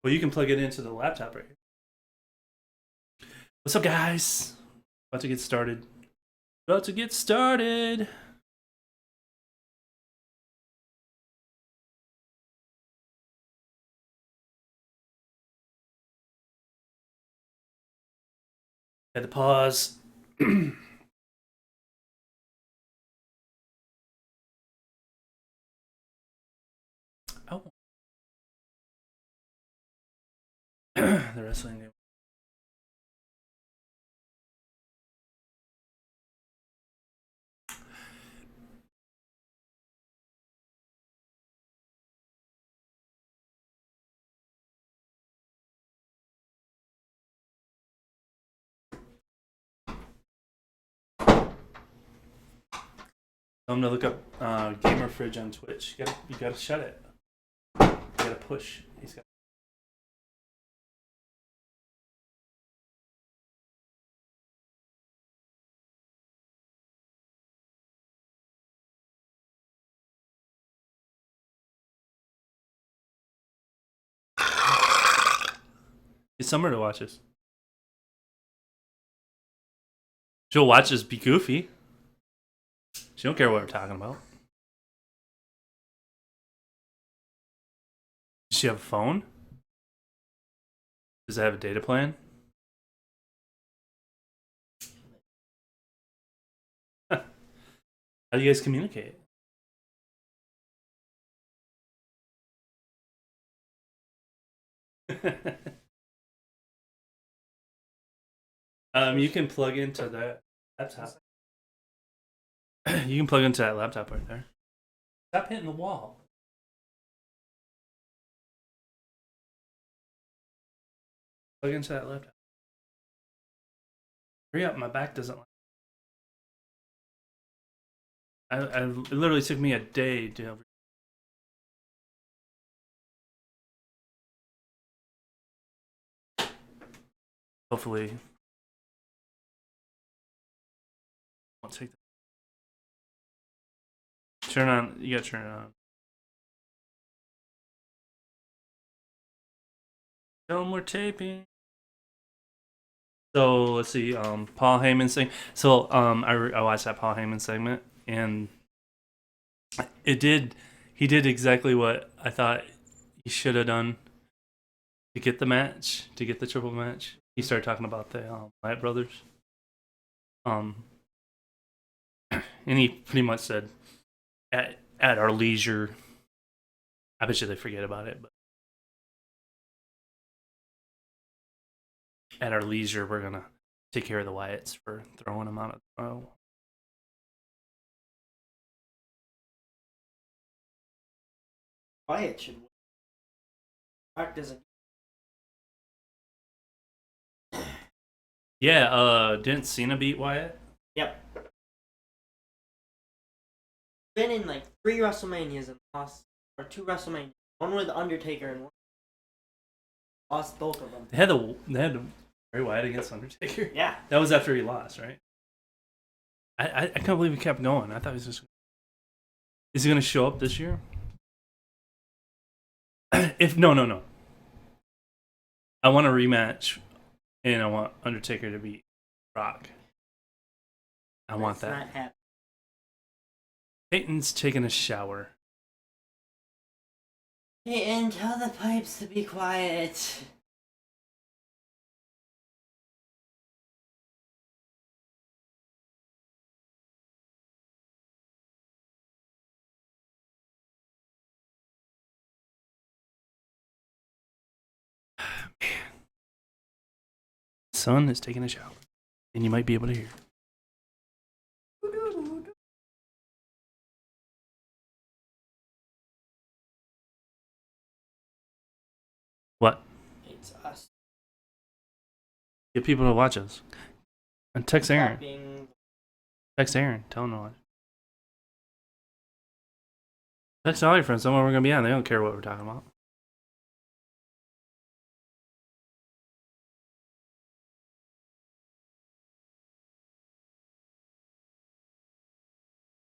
Well, you can plug it into the laptop right here. What's up, guys? About to get started. About to get started. Had to pause. Oh. The wrestling game. I'm gonna look up Gamer Fridge on Twitch. You gotta shut it. You gotta push. He's got. It's Summer to watch this. She'll watch us be goofy. She don't care what we're talking about. Does she have a phone? Does it have a data plan? How do you guys communicate? You can plug into that laptop. You can plug into that laptop right there. Stop hitting the wall. Plug into that laptop. Hurry up, my back doesn't like it literally took me a day to hopefully I'll take that. Turn on, you gotta turn it on. Tell them we're taping. So let's see, Paul Heyman thing. So I watched that Paul Heyman segment, and he did exactly what I thought he should have done to get the match, to get the triple match. He started talking about the Wyatt brothers, and he pretty much said, at our leisure. I bet you they forget about it, but at our leisure, we're gonna take care of the Wyatts for throwing them out of the row. Wyatt should win. Brock doesn't. Yeah, didn't Cena beat Wyatt? Yep. Been in like 3 WrestleManias and lost, or 2 WrestleManias. One with Undertaker and one lost both of them. They had the Bray Wyatt against Undertaker. Yeah. That was after he lost, right? I can't believe he kept going. I thought he was just. Is he gonna show up this year? If no. I want a rematch, and I want Undertaker to beat Rock. I want that. Not happening. Peyton's taking a shower. Peyton, tell the pipes to be quiet. Son is taking a shower, and you might be able to hear. What? It's us. Get people to watch us. And text Aaron. Being... Text Aaron. Tell him to watch. Text all your friends. Tell them we're gonna be on. They don't care what we're talking about.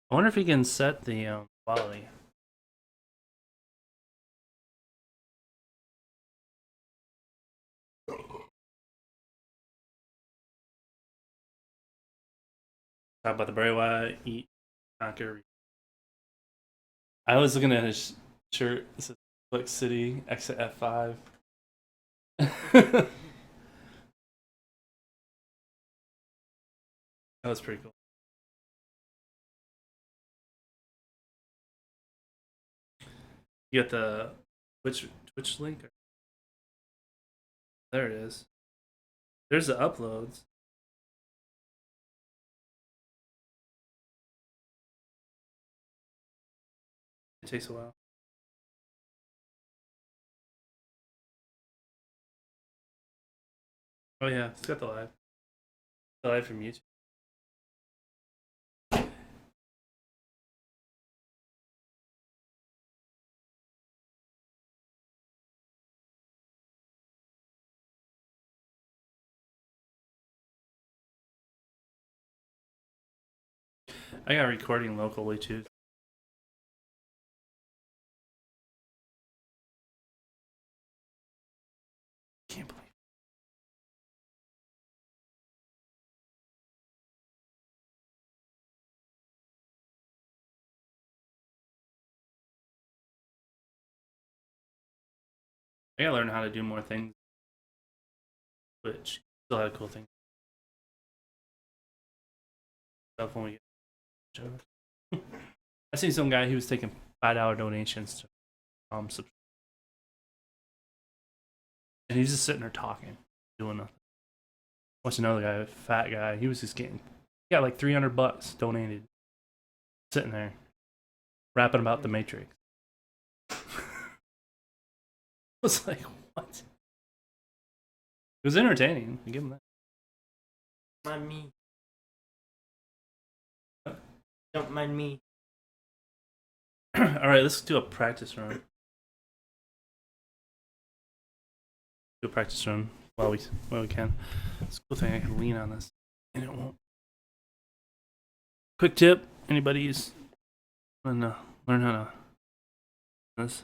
I wonder if he can set the quality. Talk about the Bray Wyatt, eat, conquer. I was looking at his shirt. It says Flex City, exit F5. That was pretty cool. You got the Twitch link? There it is. There's the uploads. It takes a while. Oh yeah, it's got the live. The live from YouTube. I got recording locally too. Can't believe. I gotta learn how to do more things. Which still had a cool thing. Stuff when we get shows. I seen some guy, he was taking $5 donations to and he's just sitting there talking, doing nothing. Watch another guy, a fat guy, he was just getting, he got like $300 donated, sitting there rapping about the Matrix. I was like, what? It was entertaining. I give him that. Mind me. Don't mind me. All right, let's do a practice run. Do a practice run while we can. It's a cool thing. I can lean on this, and it won't. Quick tip: anybody who's learn how to this,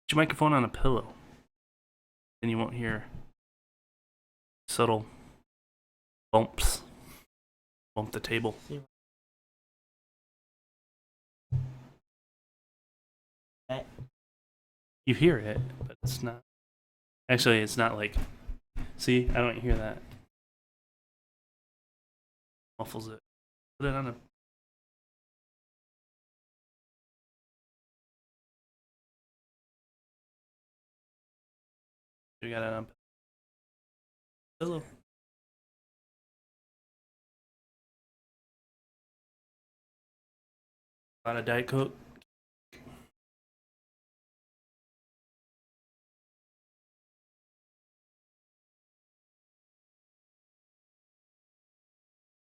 put your microphone on a pillow, and you won't hear subtle bumps. Bump the table. You hear it, but it's not. Actually, it's not like. See, I don't hear that. Muffles it. Put it on a. You got it on. Pillow. A lot of Diet Coke.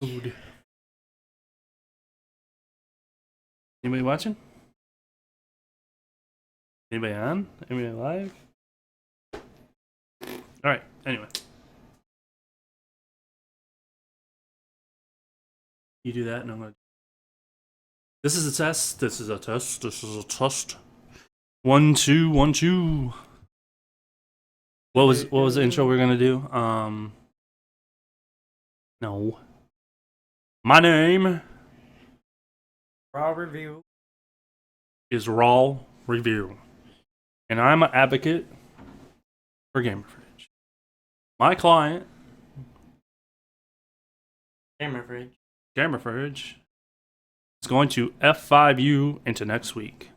Food. Anybody watching? Anybody on? Anybody live? Alright, anyway. You do that and I'm gonna. This is a test. This is a test. This is a test. 1 2 1 2. What was the intro we're gonna do? No. My name Raw review is Raw Review, and I'm an advocate for Gamer Fridge. My client, Gamer Fridge. Gamer Fridge, is going to F5U into next week.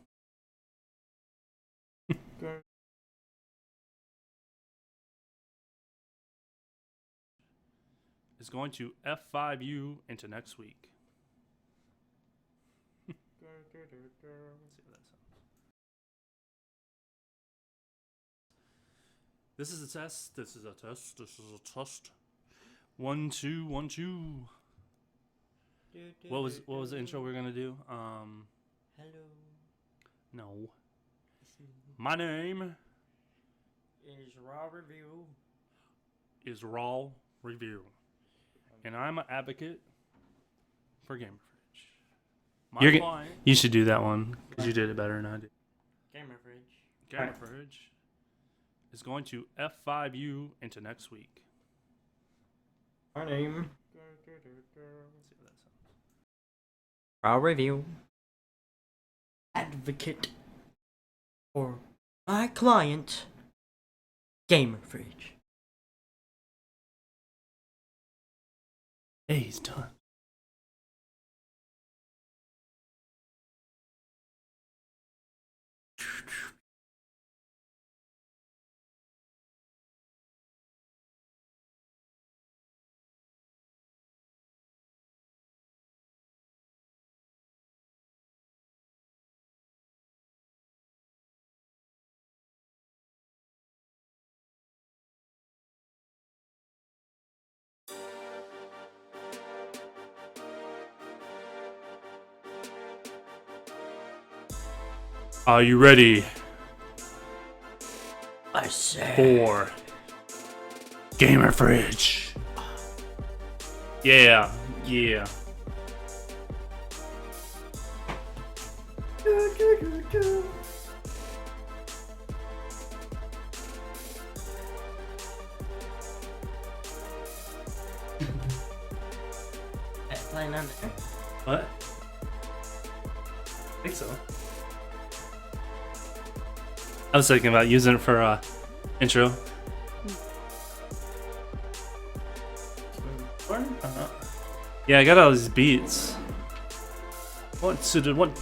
Is going to F5U into next week. This is a test. This is a test. This is a test. 1 2 1 2. What was the intro we're gonna do? Hello. No. My name Is Raw review. is Raw Review, and I'm an advocate for Gamer Fridge. My client. You should do that one because you did it better than I did. Gamer Fridge. Gamer Fridge is going to F5U into next week. My name. Raw review. Advocate for my client, Gamer Fridge. Hey, he's done. Are you ready I say. for Gamer Fridge? Yeah, yeah. Playing on there. What? I think so. I was thinking about using it for intro. Yeah, I got all these beats. What suited? What?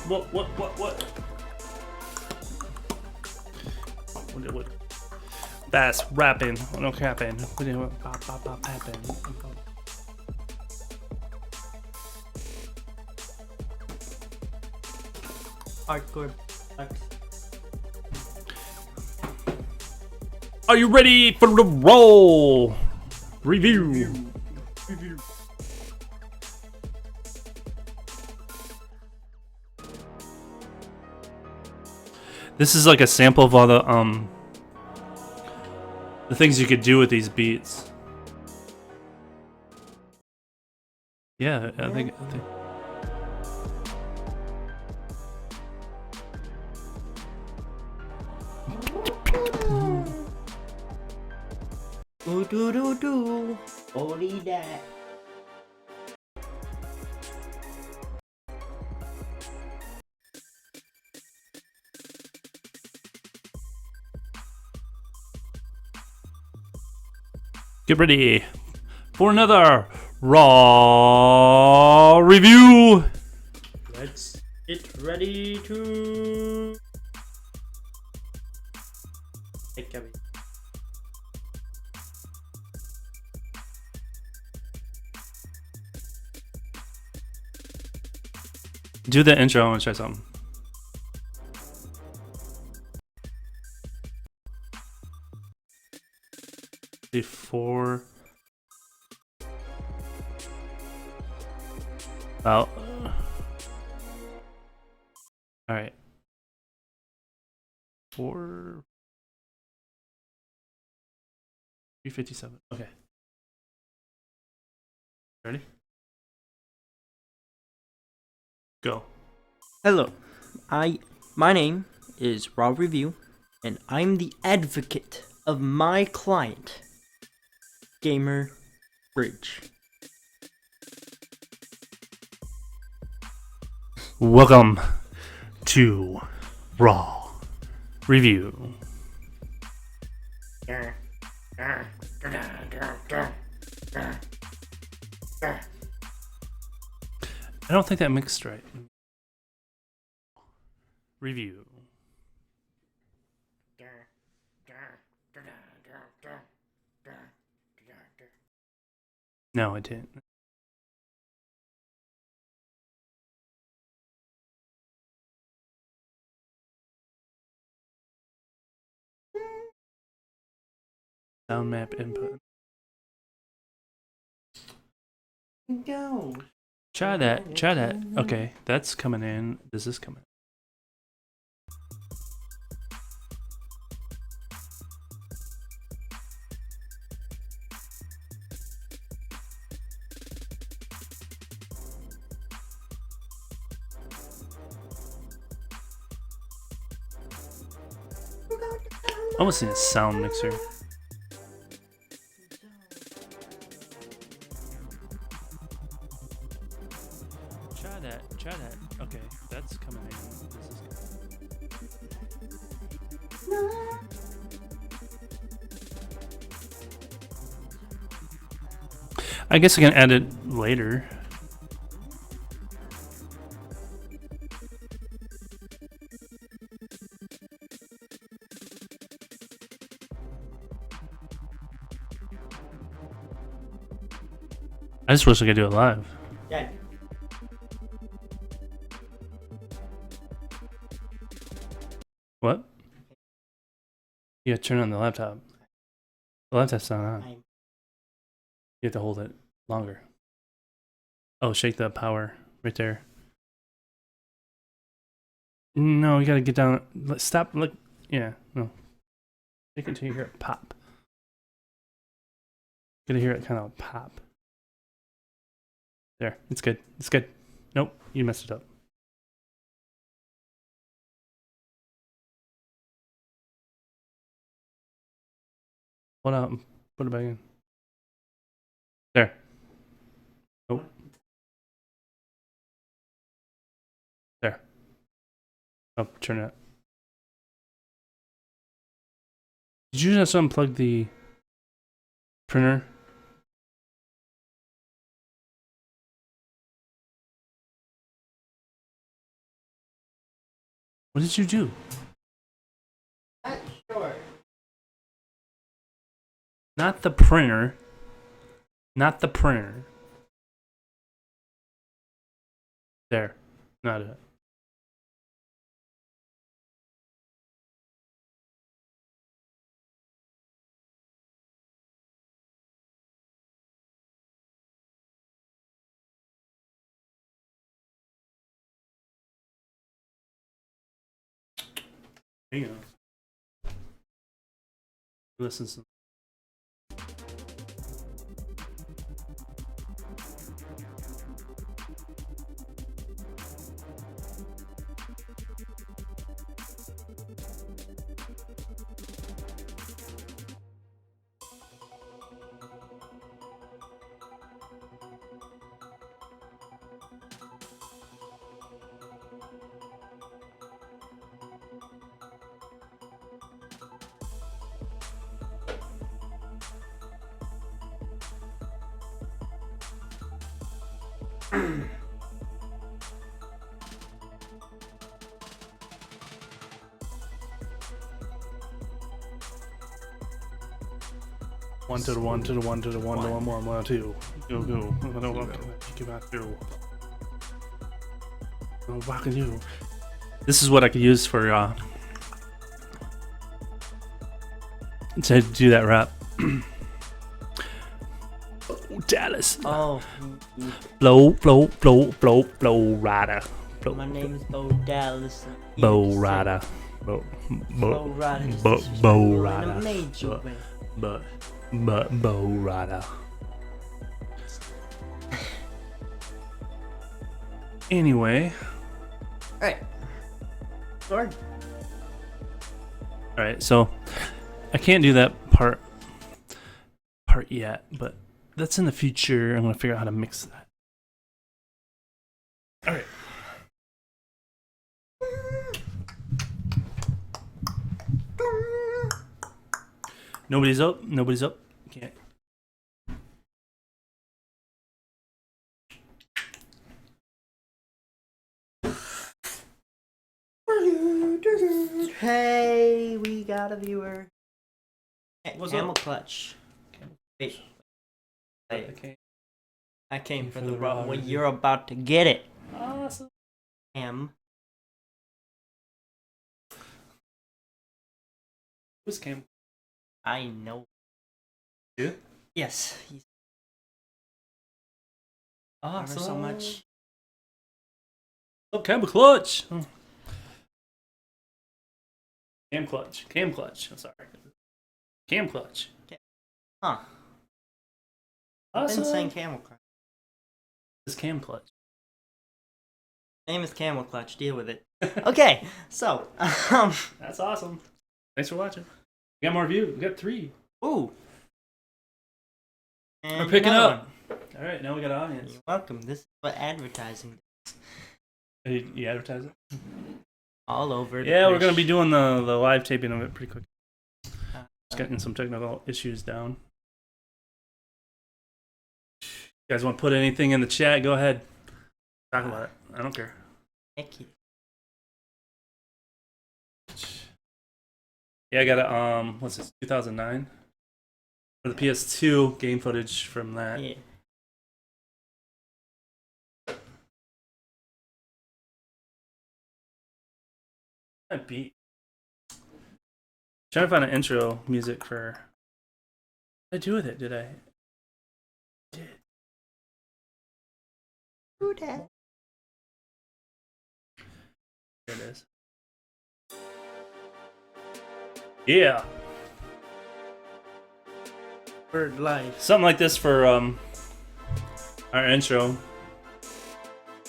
That's rapping. No capping. Bop, happen. Hardcore bucks. Are you ready for the roll? Review. This is like a sample of all the things you could do with these beats. Yeah, I think. Do. Only that. Get ready for another Raw review. Let's get ready to. Hey, Kevin. Do the intro. I want to try something. Before. Well. All right. 357. Okay. Ready? Go. Hello, my name is Raw Review, and I'm the advocate of my client, Gamer Bridge. Welcome to Raw Review. I don't think that mixed right. Review. No, I didn't. Sound map input. Go. Try that. Try that. Okay, that's coming in. Does this come in? I almost need a sound mixer. Try that. Okay, that's coming in. This is... I guess I can add it later. I just wish I could do it live. Yeah. What? You gotta turn on the laptop. The laptop's not on. You have to hold it longer. Oh, shake the power right there. No, you gotta get down. Stop. Look. Yeah. No. Shake it until you hear it pop. You gotta hear it kind of pop. There. It's good. It's good. Nope. You messed it up. Pull it out and put it back in. There. Nope. There. Oh, turn it. Did you just unplug the printer? What did you do? Not sure. Not the printer. Not the printer. There. Not it. Hang on. Listen to... One to the one to the one to the one to one one one two. Go go. Give out two. No fucking you. This is what I could use for to do that rap. Dallas. Oh. Blow, blow, blow, blow, blow, rider. Blow. My name is Bo Dallas. Bow rider. Bow Rider. Bow rider. Major way. But bow rider. Anyway. Alright. Sword. Alright, so I can't do that part yet, but that's in the future. I'm gonna figure out how to mix that. Alright. Nobody's up. Nobody's up. Can't. Hey, we got a viewer. What's Camel up? Clutch. Wait. Okay. I came for the rub when you're about to get it. Awesome. Who's Cam? I know. Yeah? Yes. He's Awesome. ever so much. Oh, Camel Clutch. Oh. Cam Clutch. Cam Clutch. I'm sorry. Cam Clutch. Huh. I've Awesome. been saying Camel Clutch. It's Cam Clutch. Name is Camel Clutch. Deal with it. Okay, so That's awesome. Thanks for watching. We got more views. We got 3. ooh. And We're picking another up. one. All right, now we got an audience. You're welcome. This is what advertising does. You advertise it? All over. Yeah, we're gonna be doing the live taping of it pretty quick. Just getting some Uh, technical issues down. You guys want to put anything in the chat? Go ahead. Talk about it. I don't care. Heck yeah. Yeah, I got a what's this? 2009 for the PS2 game footage from that. Yeah. That beat. Trying to find an intro music for. What did I do with it? Did I? Did. Who that? There it is. Yeah. Bird life. Something like this for our intro.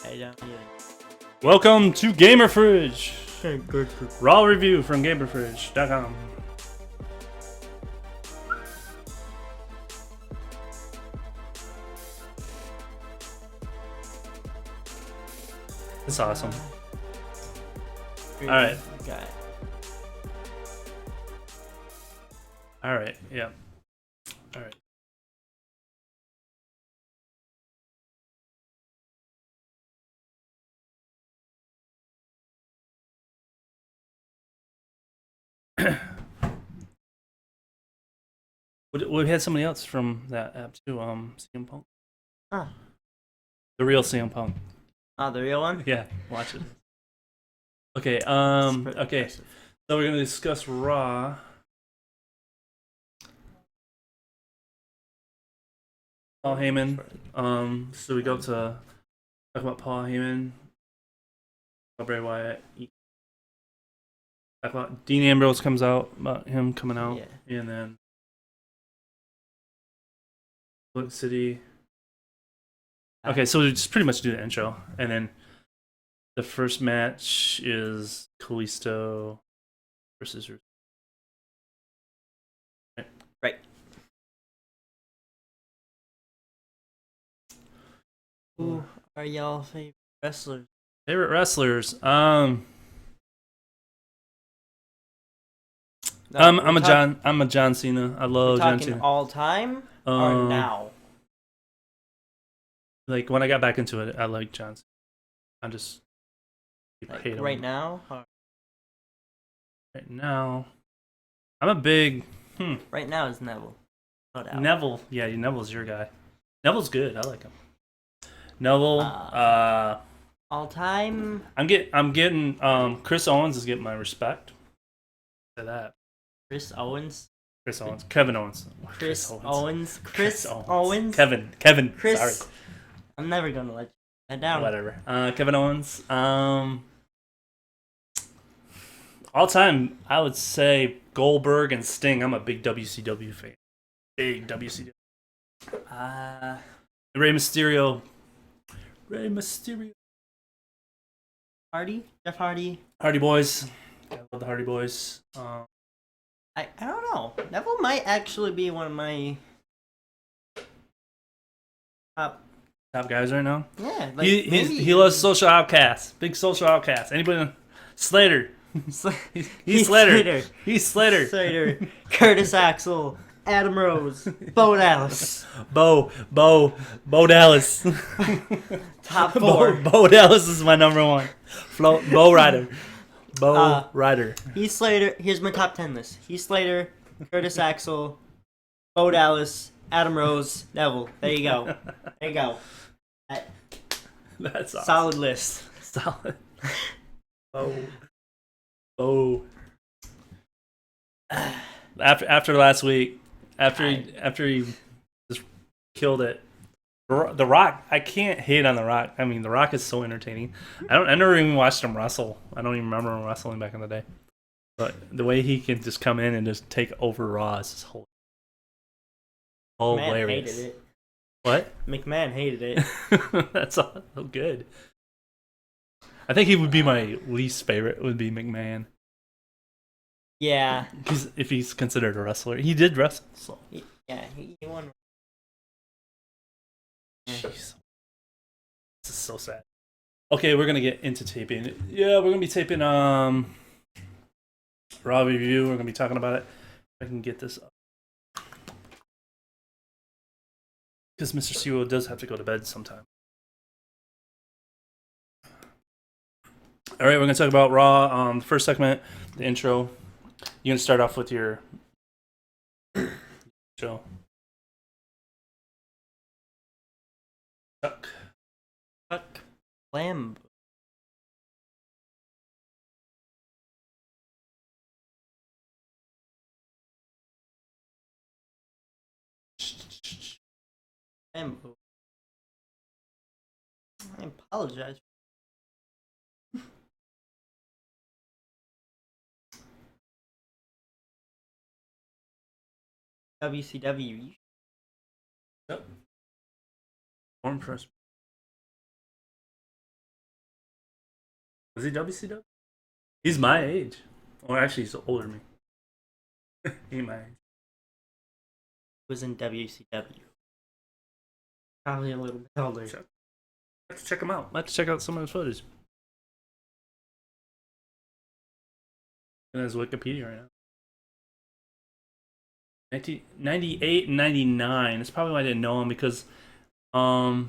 I don't hear Welcome to Gamer Fridge. it. Good. Raw review from GamerFridge.com. That's awesome. Alright. Got it. Alright, yeah. Alright. We had somebody else from that app too, CM Punk. Ah. The real CM Punk. Oh, the real one? Yeah, watch it. Okay, It's pretty okay. impressive. So we're gonna discuss Raw. Paul Heyman. So we go to talk about Paul Heyman, Bray Wyatt. Talk about Dean Ambrose comes out about him coming out, Yeah. and then Split City. Okay, so we just pretty much do the intro, and then the first match is Kalisto versus. Right. Who are y'all favorite wrestlers? Favorite wrestlers. No, I'm we're a John Cena. I we're love John talking Cena. all time or now? Like when I got back into it, I like John Cena. I just Like hate him. right now? Or Right now, I'm a big right now is Neville. No doubt. Neville. Yeah, Neville's your guy. Neville's good. I like him. Neville. All time? I'm getting. Chris Owens is getting my respect. To that. Chris Owens. Chris Owens. Kevin Owens. Chris Owens. Chris Owens. Owens. Kevin. Chris. Sorry. I'm never gonna let that down. Whatever. Kevin Owens. All time, I would say Goldberg and Sting. I'm a big WCW fan. Big WCW. Rey Mysterio. Hardy? Jeff Hardy? Hardy Boys. I love the Hardy Boys. I don't know. Neville might actually be one of my top. Top guys right now. Yeah, like He loves social outcasts. Big social outcasts. Anybody? Slater. He's Slater. He's Slater. Slater. Curtis Axel. Adam Rose. Bo Dallas. Bo Dallas. Top four. Bo Dallas is my number one. Bo Ryder. Ryder. Heath Slater. Here's my top 10 list. Heath Slater. Curtis Axel. Bo Dallas. Adam Rose. Neville. There you go. There you go. That's awesome. Solid list. Solid. Bo. After last week, after he just killed it, The Rock. I can't hate on The Rock. I mean, The Rock is so entertaining. I never even watched him wrestle. I don't even remember him wrestling back in the day. But the way he can just come in and just take over Raw is just hilarious. Hated it. What? McMahon hated it. That's so good. I think he would be my least favorite. Would be McMahon. Yeah. If he's considered a wrestler, he did wrestle. So. Yeah, he won. Jeez, this is so sad. Okay, we're gonna get into taping. Yeah, we're gonna be taping Raw review. We're gonna be talking about it. If I can get this up. Because Mr. Siwo does have to go to bed sometime. All right, we're gonna talk about Raw. The first segment, the intro. You gonna start off with your show. Chuck. Lamb. Lambo. I apologize. WCW. Yep. Warm first. Was he WCW? He's my age. Well, actually, he's older than me. He my age. Was in WCW. Probably a little bit older. Let's check him out. Let's check out some of his footage. In his Wikipedia right now. 1998 and 99. That's probably why I didn't know him because, the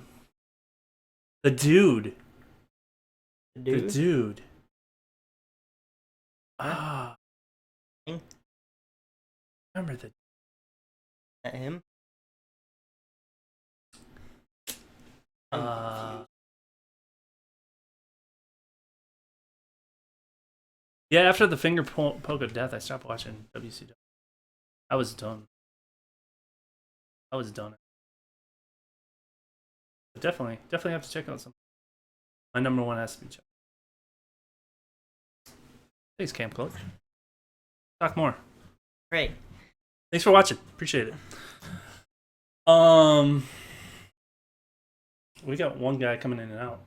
dude. The dude. Ah. Remember the. That him? Yeah, after the finger poke of death, I stopped watching WCW. I was done. But definitely have to check out some. My number one has to be checked. Thanks, Camp Coach. Talk more. Great. Thanks for watching. Appreciate it. We got one guy coming in and out.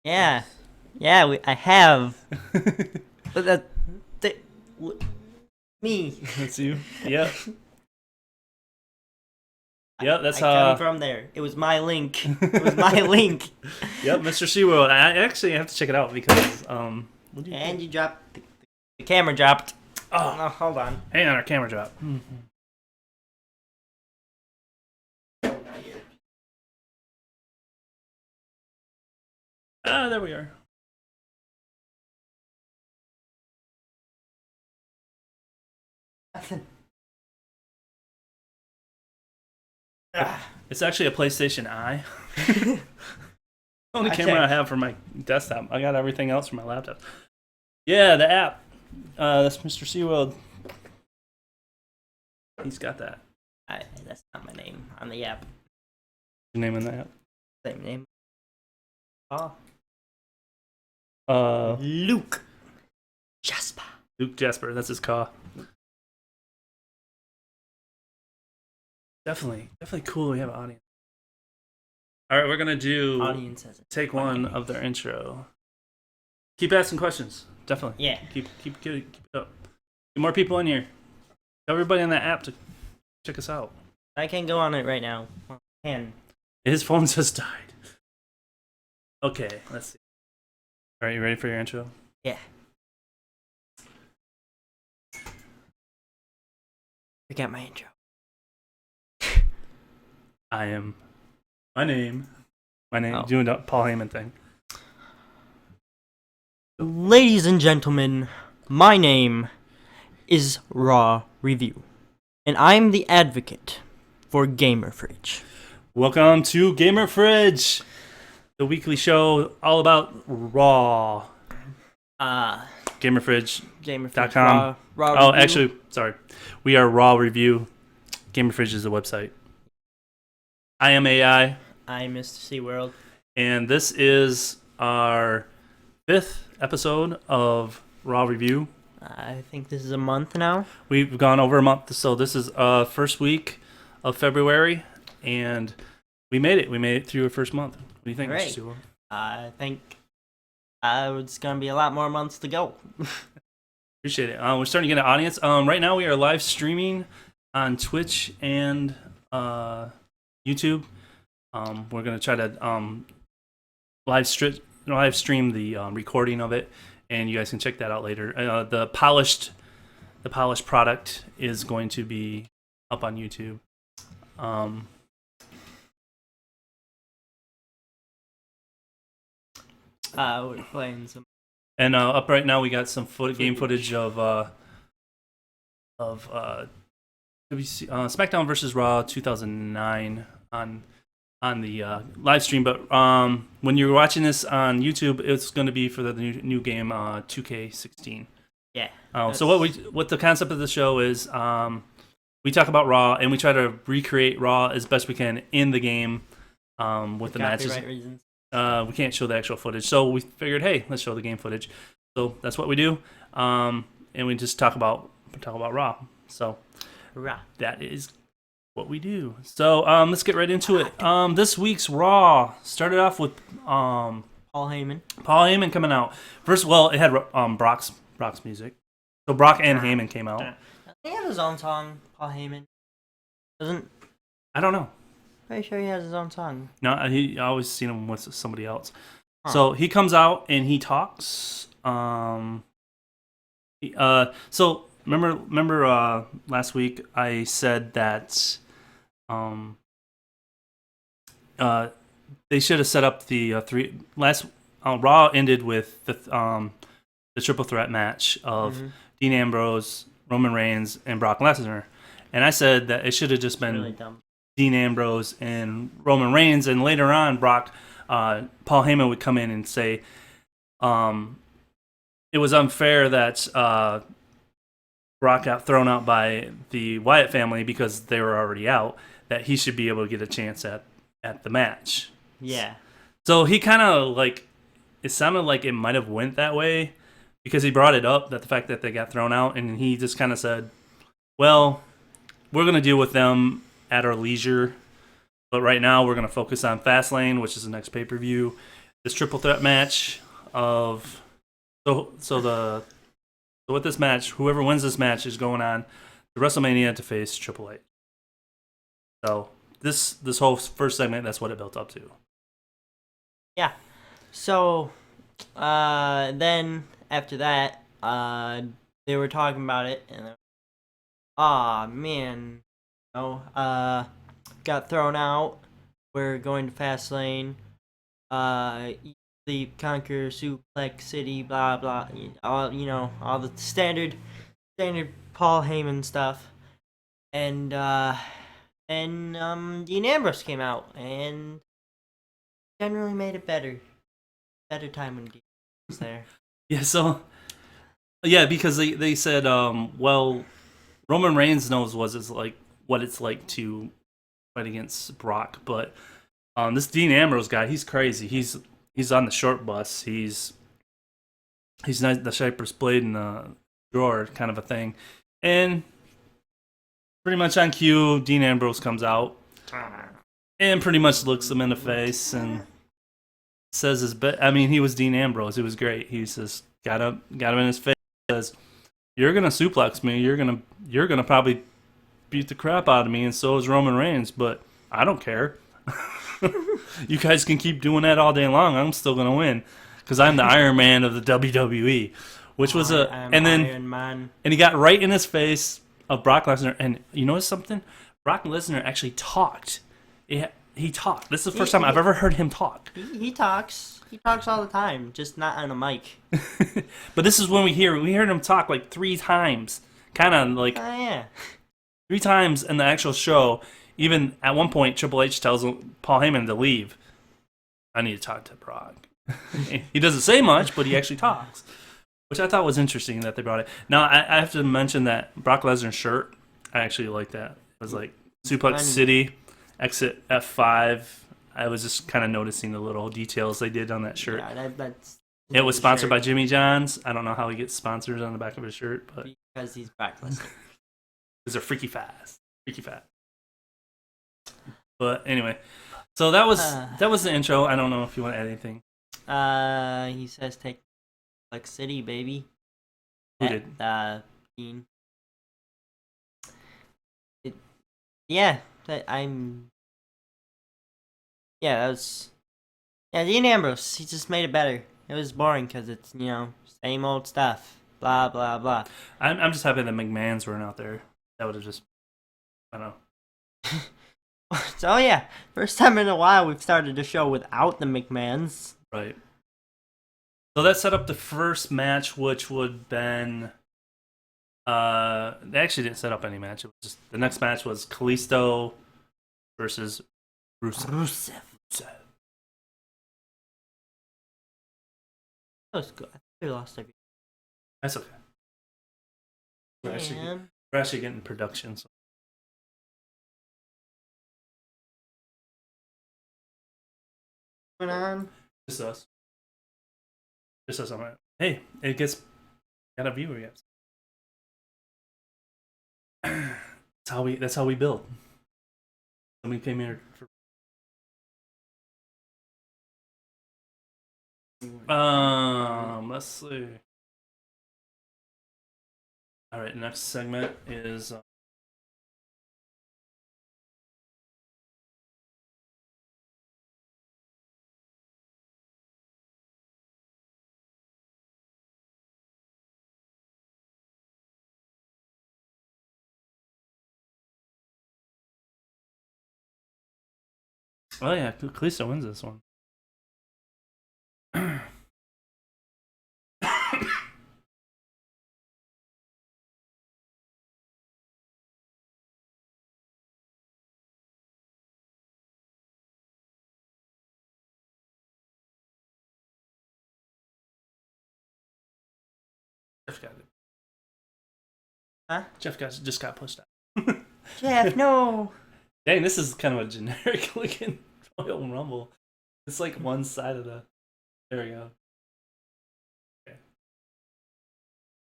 Yeah. Yeah, I have. But me. That's you. Yep. Yep, that's I come from there. It was my link. It was my link. Yep, Mr. SeaWorld. I actually have to check it out because what do you and think? You dropped the camera dropped. Oh, hold on. Hang on, our camera dropped. There we are. Nothing. It's actually a PlayStation Eye. The only camera I have for my desktop. I got everything else for my laptop. Yeah, the app. That's Mr. SeaWorld. He's got that. That's not my name on the app. Your name in the app? Same name. Luke Jasper. Luke Jasper. That's his car. Definitely cool. We have an audience. All right, we're gonna do audience has take one of their intro. Keep asking questions. Definitely. Yeah. Keep it up. Get more people in here. Tell everybody on that app to check us out. I can go on it right now. Well, I can. His phone just died. Okay, let's see. All right, you ready for your intro? Yeah. Forget my intro. My name. Oh. Doing the Paul Heyman thing. Ladies and gentlemen, my name is Raw Review, and I'm the advocate for Gamer Fridge. Welcome to Gamer Fridge, the weekly show all about Raw. GamerFridge.com. Raw Review. Actually, sorry. We are Raw Review. Gamer Fridge is the website. I am AI. I'm Mr. SeaWorld. And this is our 5th episode of Raw Review. I think this is a month now. We've gone over a month, so this is first week of February, and we made it. We made it through our first month. What do you think, Mr. SeaWorld? I think it's going to be a lot more months to go. Appreciate it. We're starting to get an audience. Right now we are live streaming on Twitch and YouTube. We're gonna try to live stream the recording of it, and you guys can check that out later. The polished product is going to be up on YouTube. We're playing some. And up right now, we got some game footage of SmackDown versus Raw 2009 on the live stream. But when you're watching this on YouTube, it's going to be for the new game 2K16. Yeah. So what the concept of the show is, we talk about Raw and we try to recreate Raw as best we can in the game with the matches. Reasons. We can't show the actual footage, so we figured, hey, let's show the game footage. So that's what we do, and we just talk about Raw. So that is what we do. So let's get right into it. This week's Raw started off with Paul Heyman. Paul Heyman coming out first. Well, it had Brock's music, so Brock and Heyman came out. He has his own song. Paul Heyman doesn't. I don't know. Pretty sure he has his own song. No, I always seen him with somebody else. Huh. So he comes out and he talks. So remember last week I said that they should have set up the Raw ended with the triple threat match of Dean Ambrose, Roman Reigns, and Brock Lesnar, and I said that it should have just been really dumb. Dean Ambrose and Roman Reigns, and later on, Paul Heyman would come in and say, it was unfair that Brock got thrown out by the Wyatt family because they were already out, that he should be able to get a chance at the match. Yeah. So he kind of it sounded like it might have went that way because he brought it up, that the fact that they got thrown out, and he just kind of said, well, we're going to deal with them at our leisure, but right now we're going to focus on Fastlane, which is the next pay-per-view. This triple threat match of so with this match, whoever wins this match is going on to WrestleMania to face Triple H. So this whole first segment, that's what it built up to. Yeah. So then after that, they were talking about it, and man. Got thrown out. We're going to Fastlane. The Conquer, Suplex City, blah blah. All the standard Paul Heyman stuff. And Dean Ambrose came out and generally made it better time when Dean was there. Yeah. So because they said well, Roman Reigns knows what it's like to fight against Brock, but this Dean Ambrose guy, he's crazy. He's on the short bus. He's not the sharpest blade in the drawer kind of a thing. And pretty much on cue, Dean Ambrose comes out and pretty much looks him in the face and says his bit. I mean, he was Dean Ambrose. It was great. He just got him in his face. Says, "You're gonna suplex me. You're gonna probably beat the crap out of me, and so is Roman Reigns, but I don't care. You guys can keep doing that all day long. I'm still gonna win because I'm the Iron Man of the WWE." Which was Iron Man. And he got right in his face of Brock Lesnar. And you notice something? Brock Lesnar actually talked. He talked. This is the first time I've ever heard him talk. He talks. He talks all the time, just not on a mic. But this is when we heard him talk like 3 times, kind of like 3 times in the actual show. Even at one point, Triple H tells Paul Heyman to leave. I need to talk to Brock. He doesn't say much, but he actually talks, which I thought was interesting that they brought it. Now I have to mention that Brock Lesnar's shirt. I actually like that. It was like Suplex City, exit F5. I was just kind of noticing the little details they did on that shirt. Yeah, that's it was sponsored by Jimmy John's. I don't know how he gets sponsors on the back of his shirt, but because he's Brock Lesnar. Because they're freaky fast. But anyway, so that was the intro. I don't know if you want to add anything. He says take Suplex City, baby. Who did? Dean. Yeah, that was. Yeah, Dean Ambrose. He just made it better. It was boring because it's same old stuff. Blah blah blah. I'm just happy that McMahon's weren't out there. That would have just, I don't know. So yeah, first time in a while we've started the show without the McMahons. Right. So that set up the first match, which would have been. They actually didn't set up any match. It was just the next match was Kalisto versus Rusev. That was good. I think we lost every. That's okay. We're Man. actually getting production. So. Going on. Just us. Just us on it. Hey, it gets got a viewer yet. That's how we build. Somebody came here for let's see. All right, next segment is oh yeah, Kalisto wins this one. Jeff got it. Huh? Jeff just got pushed out. Jeff, no. Dang, this is kind of a generic looking Royal Rumble. It's like one side of the. There we go. Okay.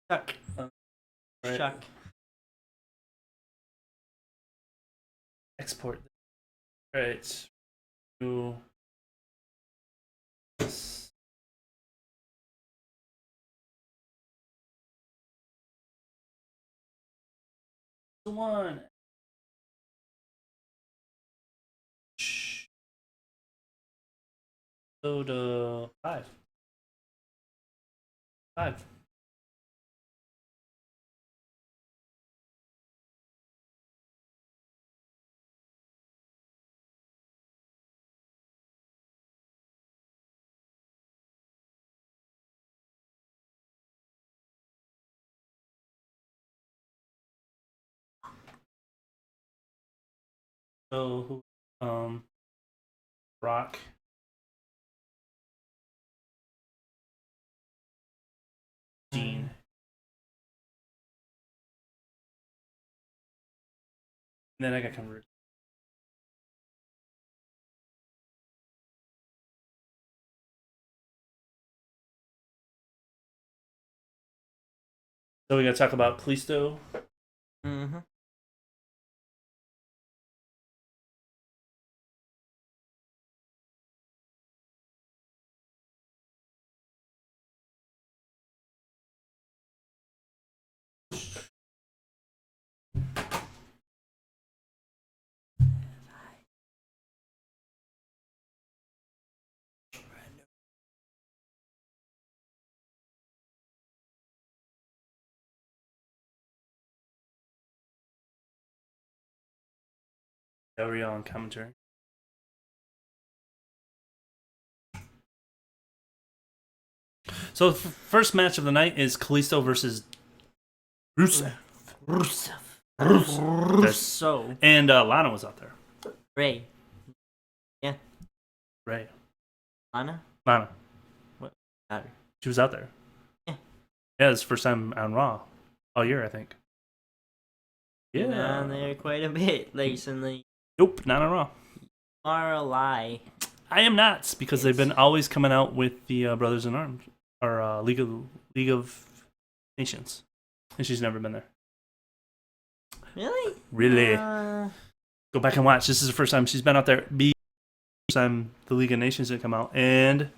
Chuck. Right. Chuck. Export. All right. To this. One. Go to 5. 5. So Rock. Dean. And then I got converted. So we gotta talk about Kalisto. Mm-hmm. How are you on commentary? So the first match of the night is Kalisto versus Rusev. Russo. And Lana was out there. Ray. Ray. Lana? Lana. What matter? She was out there. Yeah. Yeah, it's the first time on Raw all year, I think. Yeah. Been on there quite a bit recently. Nope, not on Raw. Are a lie. I am not, because they've been always coming out with the Brothers in Arms or League of Nations, and she's never been there. Really? Really? Go back and watch. This is the first time she's been out there. First time the League of Nations didn't come out, and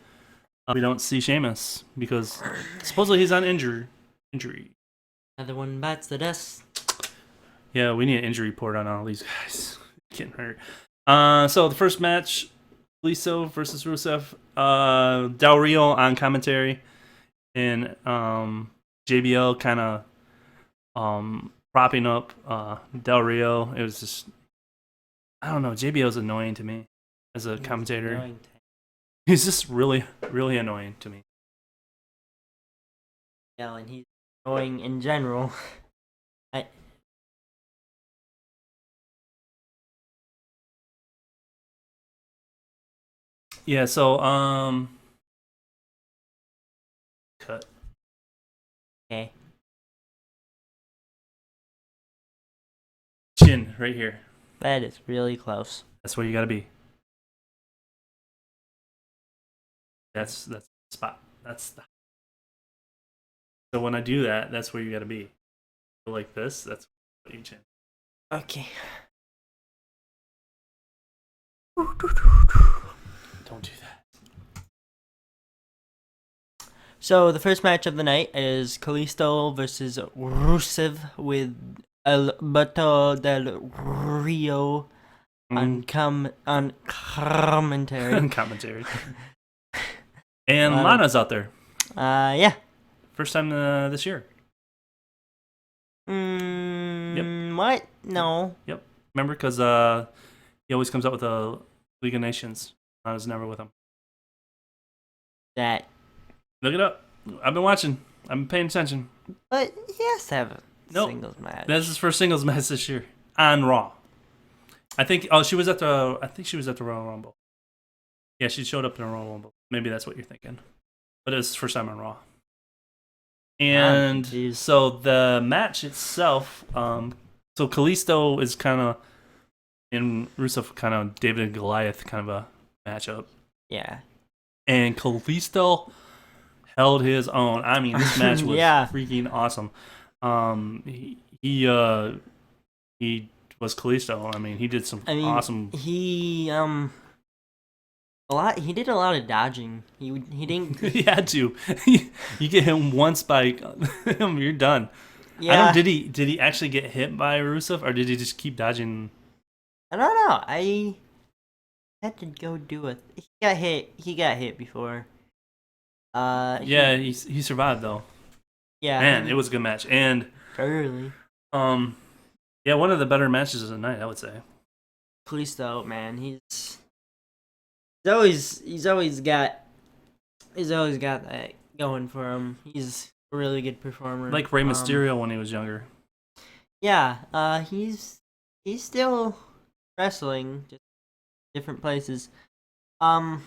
we don't see Sheamus because supposedly he's on injury. Another one bites the dust. Yeah, we need an injury report on all these guys getting hurt. So the first match, Kalisto versus Rusev. Del Rio on commentary, and JBL kind of propping up Del Rio. It was just, I don't know. JBL's annoying to me as a commentator. He's just really, really annoying to me. Yeah, and he's annoying in general. Yeah, so cut. Okay. Chin right here. That is really close. That's where you gotta be. That's the spot. That's the. So when I do that, that's where you gotta be. So like this, that's what you chin. Okay. Don't do that. So the first match of the night is Kalisto versus Rusev with Alberto Del Rio on commentary. Commentary. And Wow. Lana's out there. Yeah. First time this year. What? No. Yep. Remember, because he always comes out with a League of Nations. Lana's never with him. That. Look it up. I've been watching. I've been paying attention. But he has to have a Nope. singles match. That's his first singles match this year on Raw. I think. Oh, she was at the. I think she was at the Royal Rumble. Yeah, she showed up in the Royal Rumble. Maybe that's what you're thinking. But it was the first time on Raw. And so the match itself. So Kalisto is kind of, and Rusev kind of David and Goliath kind of a matchup. Yeah. And Kalisto held his own. I mean, this match was freaking awesome. He was Kalisto. I mean, he did some awesome. He He did a lot of dodging. He didn't. He had to. You get him one spike, you're done. Yeah. Did he actually get hit by Rusev, or did he just keep dodging? I don't know. I had to go do it. He got hit. He got hit before. Yeah, he survived though. Yeah. Man, it was a good match, and early. Yeah, one of the better matches of the night, I would say. Kalisto, man, he's always got that going for him. He's a really good performer. Like Rey Mysterio when he was younger. Yeah, he's still wrestling, just different places. There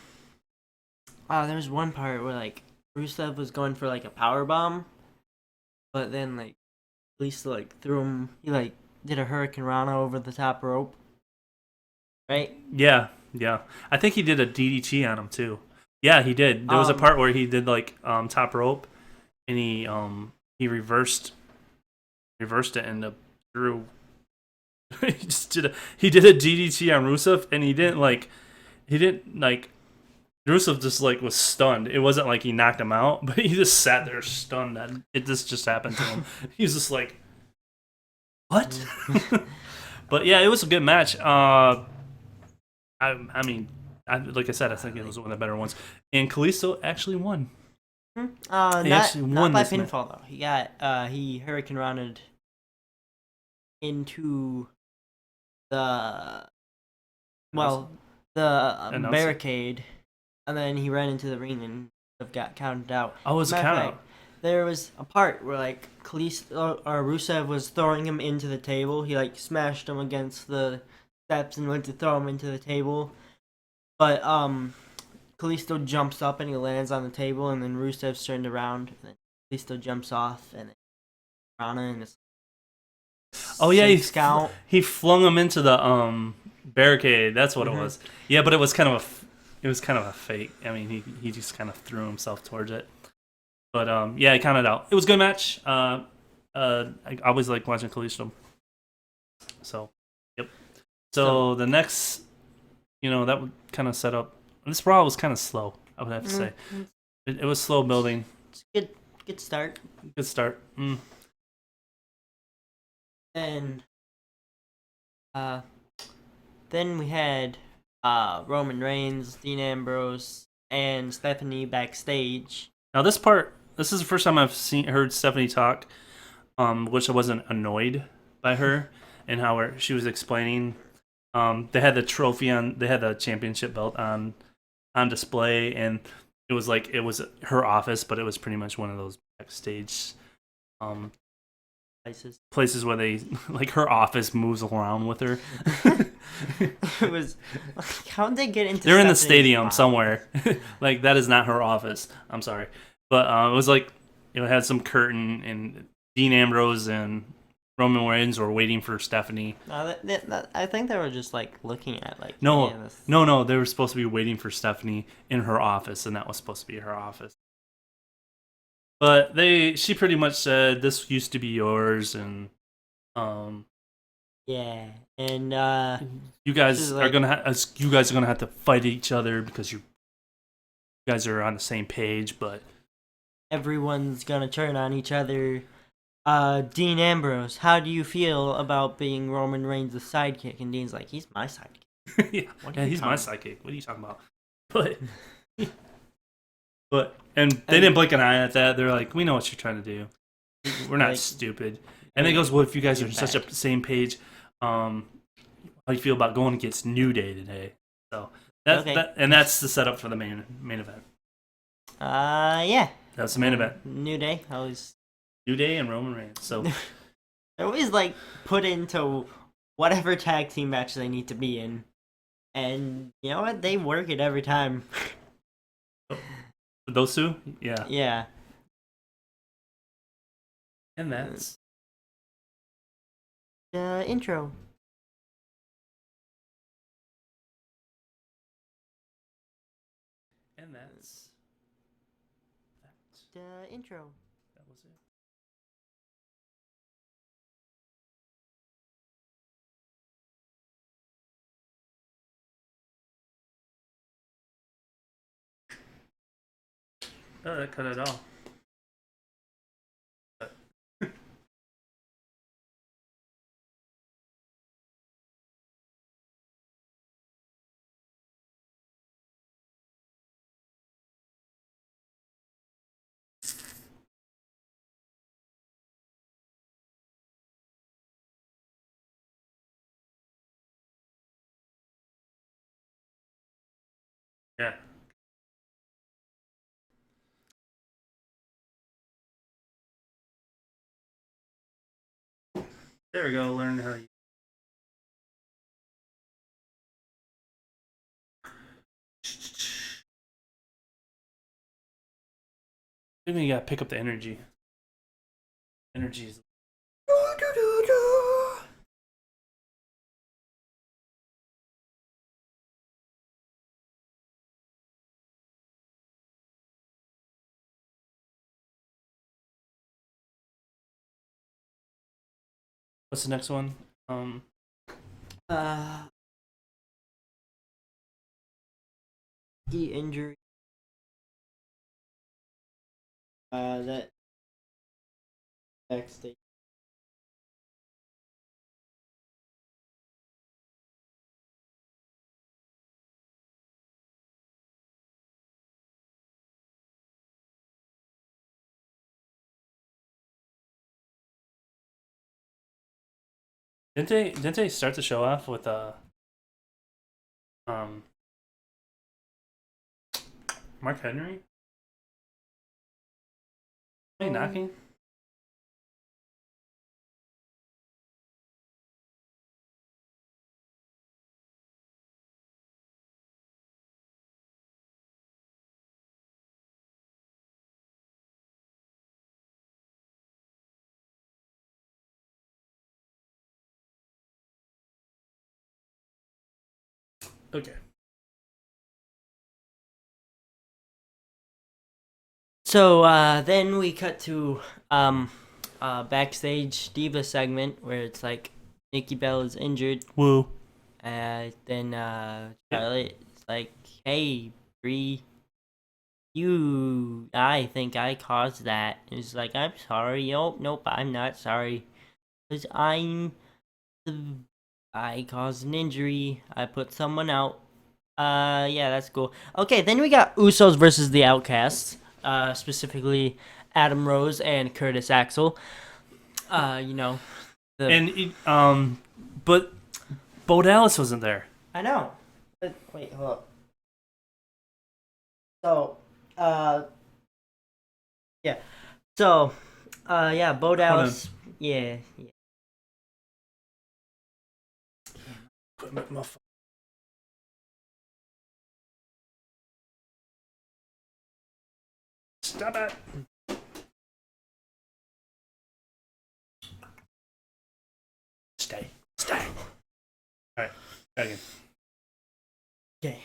was one part where like Rusev was going for like a power bomb, but then like Kalisto like threw him. He like did a Hurricane Rana over the top rope. Right? Yeah. I think he did a DDT on him too. Yeah, he did. There was a part where he did like top rope, and he reversed it and threw. He did a DDT on Rusev, and he didn't like Rusev just like was stunned. It wasn't like he knocked him out, but he just sat there stunned that this just happened to him. He was just like, what? But yeah, it was a good match. I mean, like I said, I think it was one of the better ones. And Kalisto actually won. Not by pinfall though. He got he Hurricane Rana'd into the barricade, and then he ran into the ring and got counted out. Oh, it was a count out. There was a part where like Kalisto or Rusev was throwing him into the table. He like smashed him against the steps and went to throw him into the table, but Kalisto jumps up and he lands on the table, and then Rusev's turned around, and then Kalisto jumps off, and then Rana and this. Oh yeah, he flung him into the barricade. That's what it was. Yeah, but it was kind of a fake. I mean, he just kind of threw himself towards it. But yeah, he counted out. It was a good match. I always like watching Kalisto. So, yep. So the next, that would kind of set up. This Raw was kind of slow, I would have to say. It was slow building. It's good start. Good start. And then we had Roman Reigns, Dean Ambrose, and Stephanie backstage. Now this is the first time I've heard Stephanie talk, which I wasn't annoyed by her and how she was explaining. They had the trophy they had the championship belt on display, and it was like it was her office, but it was pretty much one of those backstage places where they like her office moves around with her. It was how did they get into? They're in the stadium somewhere. Like that is not her office. I'm sorry, but it was like it had some curtain, and Dean Ambrose and Roman Reigns were waiting for Stephanie. I think they were just like looking at like no, yeah, no, they were supposed to be waiting for Stephanie in her office, and that was supposed to be her office. But she pretty much said this used to be yours, and yeah, and you guys are gonna have to fight each other because you guys are on the same page, but everyone's gonna turn on each other. Dean Ambrose, how do you feel about being Roman Reigns' sidekick? And Dean's like, he's my sidekick. yeah, he's my sidekick. What are you talking about? But and they didn't blink an eye at that. They're like, we know what you're trying to do. We're not like, stupid. And it goes, well, if you guys are on such a same page, how do you feel about going against New Day today? So that's the setup for the main event. Yeah. That's the main event. New Day, New Day and Roman Reigns. So they're always like put into whatever tag team match they need to be in, and you know what? They work it every time. Those two, yeah. Yeah. And that's the intro. And that's the intro. That was it. Oh, that cut it off. Yeah. There we go. Learn how you. I think you gotta pick up the energy. Energy is. What's the next one? The injury. That backstage. Didn't they start the show off with Mark Henry? Are you knocking? Okay. So then we cut to backstage diva segment where it's like Nikki Bella is injured. Woo. Then Charlotte's like, "Hey, Brie, I think I caused that." And it's like, "I'm sorry. Nope, I'm not sorry, because I caused an injury. I put someone out. Yeah, that's cool. Okay, then we got Usos versus the Outcasts. Specifically Adam Rose and Curtis Axel. You know, the And but Bo Dallas wasn't there. I know. But, wait, hold up. So, yeah. So, yeah, Bo Dallas. Yeah, yeah. Stop it. Stay. All right. Try again. Okay.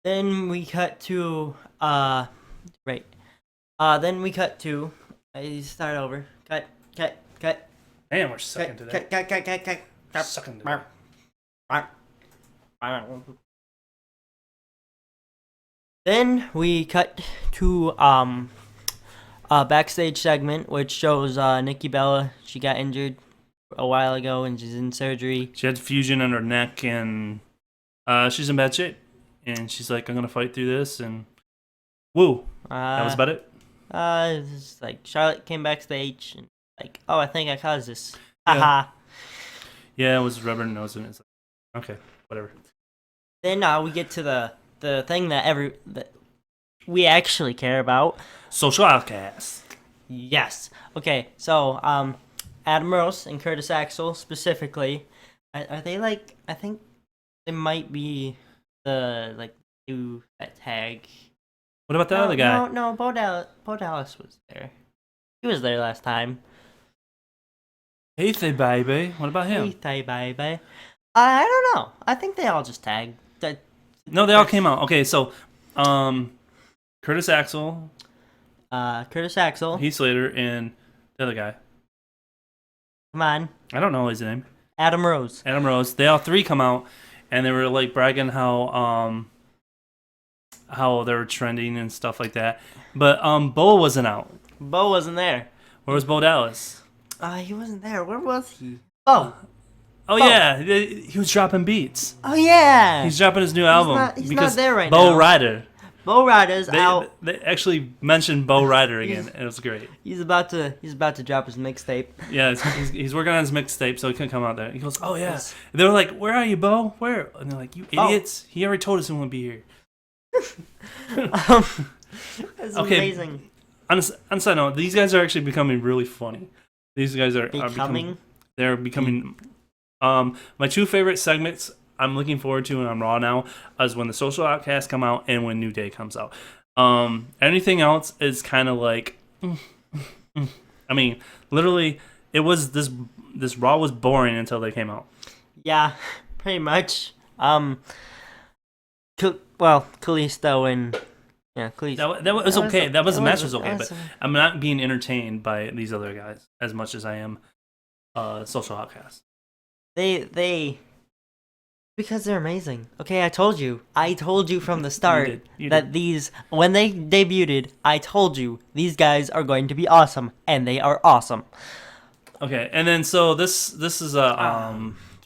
Then we cut to right. Then we cut to start over. Cut. Damn, we're sucking today. Cut. Sucking today. Then we cut to a backstage segment which shows Nikki Bella. She got injured a while ago and she's in surgery. She had fusion on her neck, and she's in bad shape. And she's like, I'm gonna fight through this, and woo. That was about it. It's like Charlotte came backstage and like, oh, I think I caused this. Yeah. Haha. Yeah, it was rubber nose, and it's like, okay, whatever. Then we get to the thing that we actually care about. Social Outcast. Yes. Okay. So Adam Rose and Curtis Axel specifically, are they like? I think they might be the like two that tag. What about the other guy? No, Bo Dallas was there. He was there last time. Hey, baby. What about him? Hey, baby. I don't know. I think they all just tagged. No, they all came out. Okay, so Curtis Axel, Curtis Axel. Heath Slater, and the other guy. Come on. I don't know his name. Adam Rose. Adam Rose. They all three come out, and they were like bragging how they were trending and stuff like that. But Bo wasn't out. Bo wasn't there. Where was Bo Dallas? He wasn't there. Where was he? Oh, yeah, he was dropping beats. oh yeah. He's dropping his new album. He's because not there right Bo now. Ryder. Bo Ryder's out. They actually mentioned Bo Ryder again. It was great. He's about to drop his mixtape. Yeah, he's working on his mixtape, so he couldn't come out there. He goes, "Oh yeah." Yes. And they were like, "Where are you, Bo? Where?" And they're like, "You Bo. idiots! He already told us he won't be here." That's Okay. amazing. On a side note, these guys are actually becoming really funny. These guys are becoming. They're becoming. My two favorite segments I'm looking forward to, and on Raw now, is when the Social Outcasts come out and when New Day comes out. Anything else is kind of like. I mean, literally, it was this Raw was boring until they came out. Yeah, pretty much. Kalisto and Kalisto. That was okay. That was the match was okay, that but was- I'm not being entertained by these other guys as much as I am Social Outcasts. They because they're amazing. Okay, I told you from the start You that these when they debuted, I told you these guys are going to be awesome, and they are awesome. Okay, and then so this is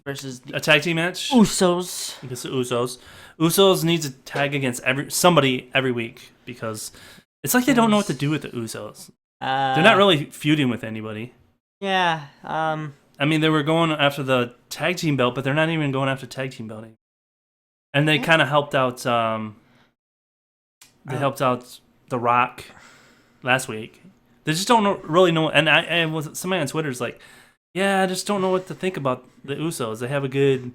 Versus the a tag team match. Usos. Against the Usos. Usos needs to tag against somebody every week because it's like they don't know what to do with the Usos. They're not really feuding with anybody. Yeah. I mean, they were going after the tag team belt, but they're not even going after tag team belt anymore. And they kind of helped out. They helped out The Rock last week. They just don't really know. And I was somebody on Twitter's like, yeah, I just don't know what to think about the Usos. They have a good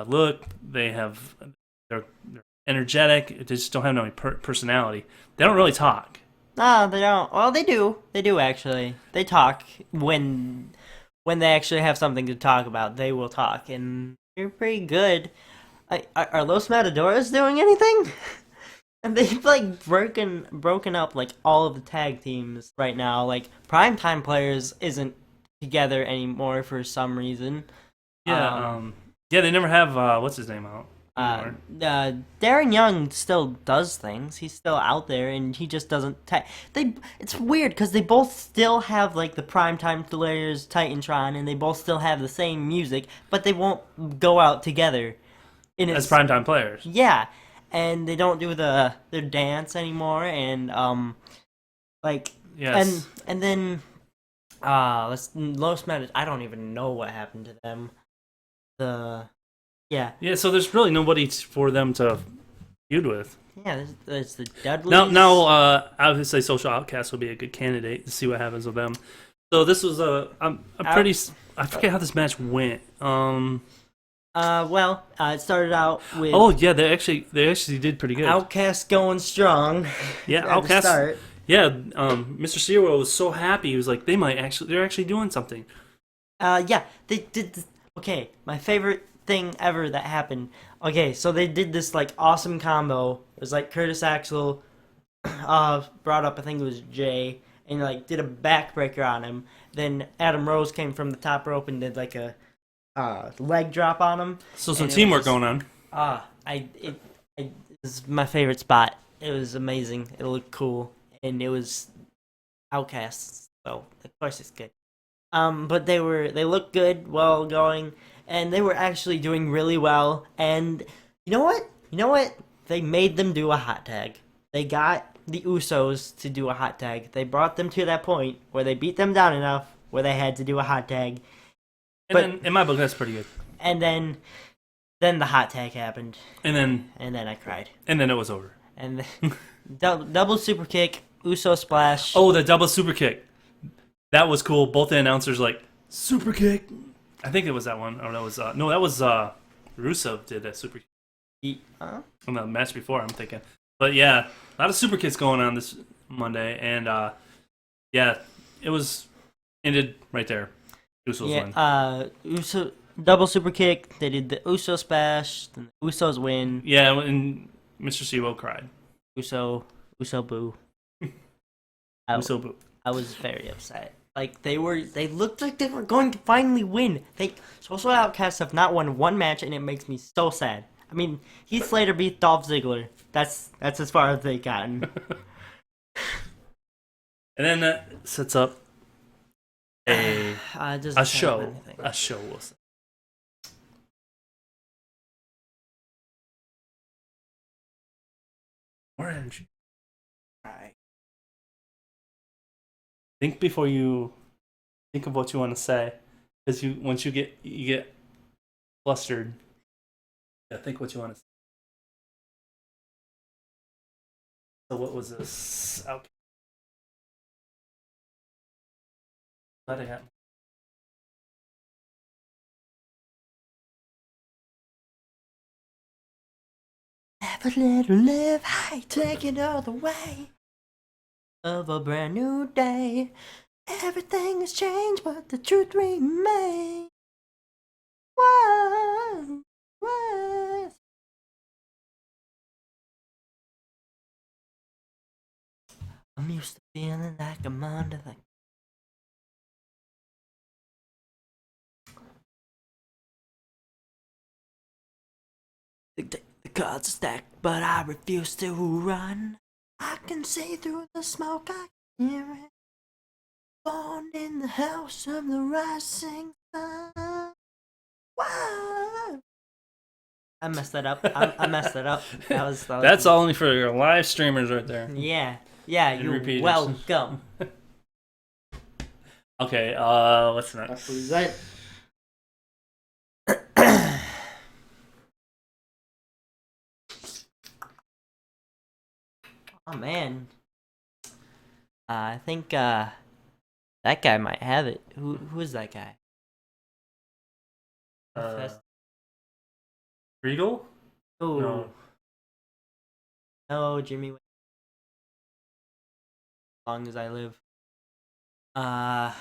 look. They're energetic. They just don't have no personality. They don't really talk. No, they don't. Well, they do. They do actually. They talk when they actually have something to talk about. They will talk, and you're pretty good. Are Los Matadores doing anything? And they've like broken up like all of the tag teams right now. Like Primetime Players isn't together anymore for some reason. Yeah. Yeah. They never have what's his name out. Darren Young still does things. He's still out there, and he just doesn't. It's weird because they both still have like the Primetime Players Titantron, and they both still have the same music, but they won't go out together. and as it's primetime players. yeah, and they don't do their dance anymore, and like Yes. and then let's Los Matters. I don't even know what happened to them. The yeah Yeah, so there's really nobody for them to feud with. yeah there's the Dudleys. I would say Social Outcast would be a good candidate to see what happens with them. So this was I'm pretty. I forget how this match went. It started out with Oh yeah, they actually did pretty good. Outcast going strong. Yeah, at the Outcast. start. Yeah, Mr. Zero was so happy. He was like, they're actually doing something. Yeah, they did. Okay, my favorite thing ever that happened. Okay, so they did this like awesome combo. It was like Curtis Axel, brought up I think it was Jay, and like did a backbreaker on him. Then Adam Rose came from the top rope and did like a leg drop on him. So some And it teamwork was going on. It was my favorite spot. It was amazing. It looked cool, and it was Outcasts, so of course it's good. But they looked good while going, and they were actually doing really well. And you know what? They made them do a hot tag. They got the Usos to do a hot tag. They brought them to that point where they beat them down enough where they had to do a hot tag. And But- then in my book, that's pretty good. And then the hot tag happened, And then I cried. it was over. And double super kick, Uso splash. Oh, the double super kick. That was cool. Both the announcers like super kick. I think it was that one. Or that was that was Rusev did that super kick from the match before. I'm thinking, but yeah, a lot of super kicks going on this Monday, and yeah, it was ended right there. Usos win. Uso double super kick. They did the Uso splash. Then the Usos win. Yeah, and Mr. Siwo cried. Uso boo. Uso boo. I was very upset. Like they looked like they were going to finally win. Social Outcasts have not won one match, and it makes me so sad. I mean, Heath Slater beat Dolph Ziggler. That's as far as they've gotten. And then that sets up It doesn't a set up show. anything. A show, we'll say. More energy. Alright. Think before you think of what you want to say, because once you get flustered. Yeah, think what you want to say. So what was this? Okay. Let it happen. Never let her live high, take it all the way of a brand new day. Everything has changed, but the truth remains. What? I'm used to feeling like I'm under the cards are stacked, but I refuse to run. I can see through the smoke, I can hear it. Born in the house of the rising sun. Wow. I messed that up. I messed that up. That was That's only for your live streamers right there. Yeah, And you're repeaters. welcome. Okay, what's next? Oh man. I think that guy might have it. Who is that guy? Regal? Oh No. no, Jimmy. As long as I live. Oh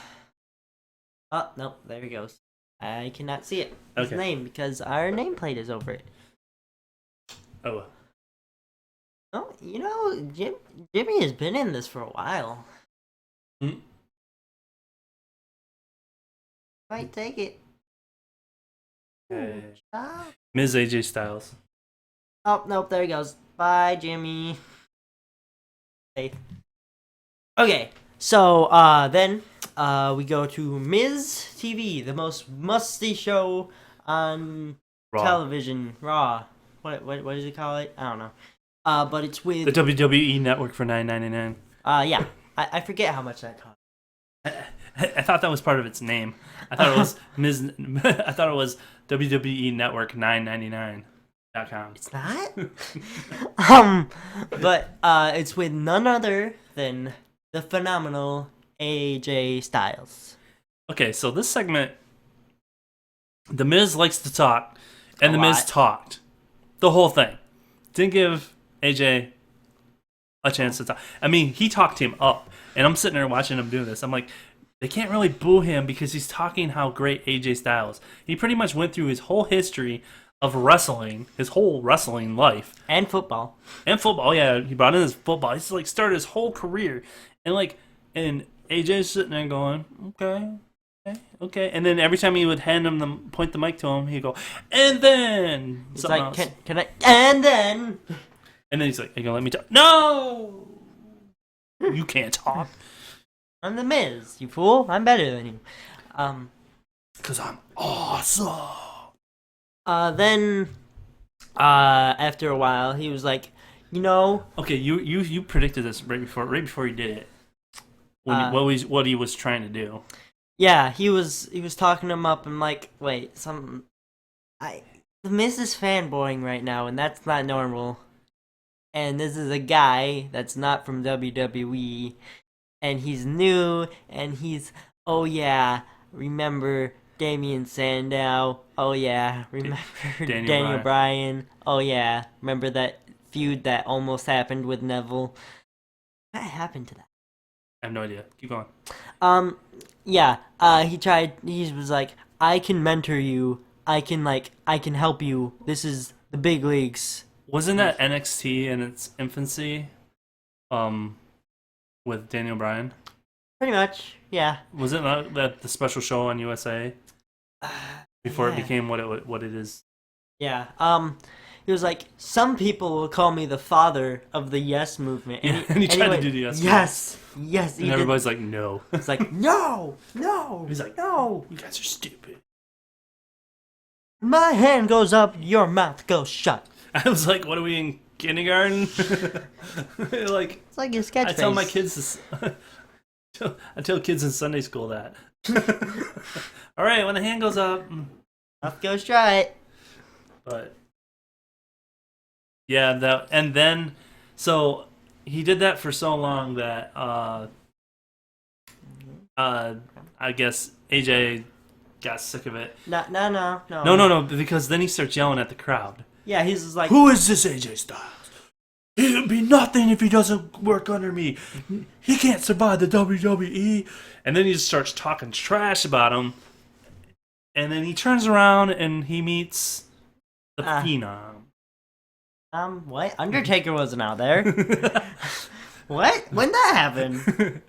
no, there he goes. I cannot see it. His Okay. name because our nameplate is over it. Oh. Oh, Jimmy has been in this for a while. Hmm? Might take it. Okay. Ah. Ms. AJ Styles. Oh nope, there he goes. Bye, Jimmy. Safe. Okay, so then we go to Miz TV, the most musty show on Raw. television, Raw. What does it call it? I don't know. But it's with The WWE Network for $9.99. yeah. I forget how much that cost. I thought that was part of its name. I thought it was I thought it was WWE Network 999.com. It's not. But it's with none other than the phenomenal AJ Styles. Okay, so this segment, The Miz likes to talk, and A The Miz lot. talked the whole thing. Didn't give AJ a chance to talk. I mean, he talked him up, and I'm sitting there watching him do this. I'm like, they can't really boo him because he's talking how great AJ Styles. He pretty much went through his whole history of wrestling, his whole wrestling life, And football. and football. Yeah, he brought in his football. He's like started his whole career, and AJ's sitting there going, okay. And then every time he would point the mic to him, he'd go, and then It's something like, else. can I? And then And then he's like, "Are you gonna let me talk?" No, you can't talk I'm the Miz, you fool. I'm better than you. because I'm awesome. Then after a while, he was like, Okay, you predicted this right before you did it. What he was trying to do. yeah, he was talking him up. And like, wait, the Miz is fanboying right now, and that's not normal. And this is a guy that's not from WWE, and he's new, and he's, oh yeah, remember Damian Sandow? Oh yeah, remember Daniel Bryan? Oh yeah, remember that feud that almost happened with Neville? What happened to that? I have no idea. Keep going. Yeah, he was like, I can mentor you, I can help you, this is the big leagues. Wasn't that NXT in its infancy? With Daniel Bryan? Pretty much, yeah. Was it not that the special show on USA before it Yeah. became what it is? Yeah, he was like, some people will call me the father of the Yes movement. Yeah, and he tried to do the Yes movement. Yes, he And did. everybody's like, no. It's like, no. He's like, no. You guys are stupid. My hand goes up, your mouth goes shut. I was like, what are we in kindergarten? Like, It's like his catchphrase. I tell my kids this. I tell kids in Sunday school that. All right, when the hand goes up, Mouth goes shut. but yeah, and then so he did that for so long that I guess AJ got sick of it. No. Because then he starts yelling at the crowd. Yeah, he's just like, Who is this AJ Styles? He'll be nothing if he doesn't work under me. He can't survive the WWE. And then he just starts talking trash about him. And then he turns around and he meets the Phenom. What? Undertaker wasn't out there. What? When that happened?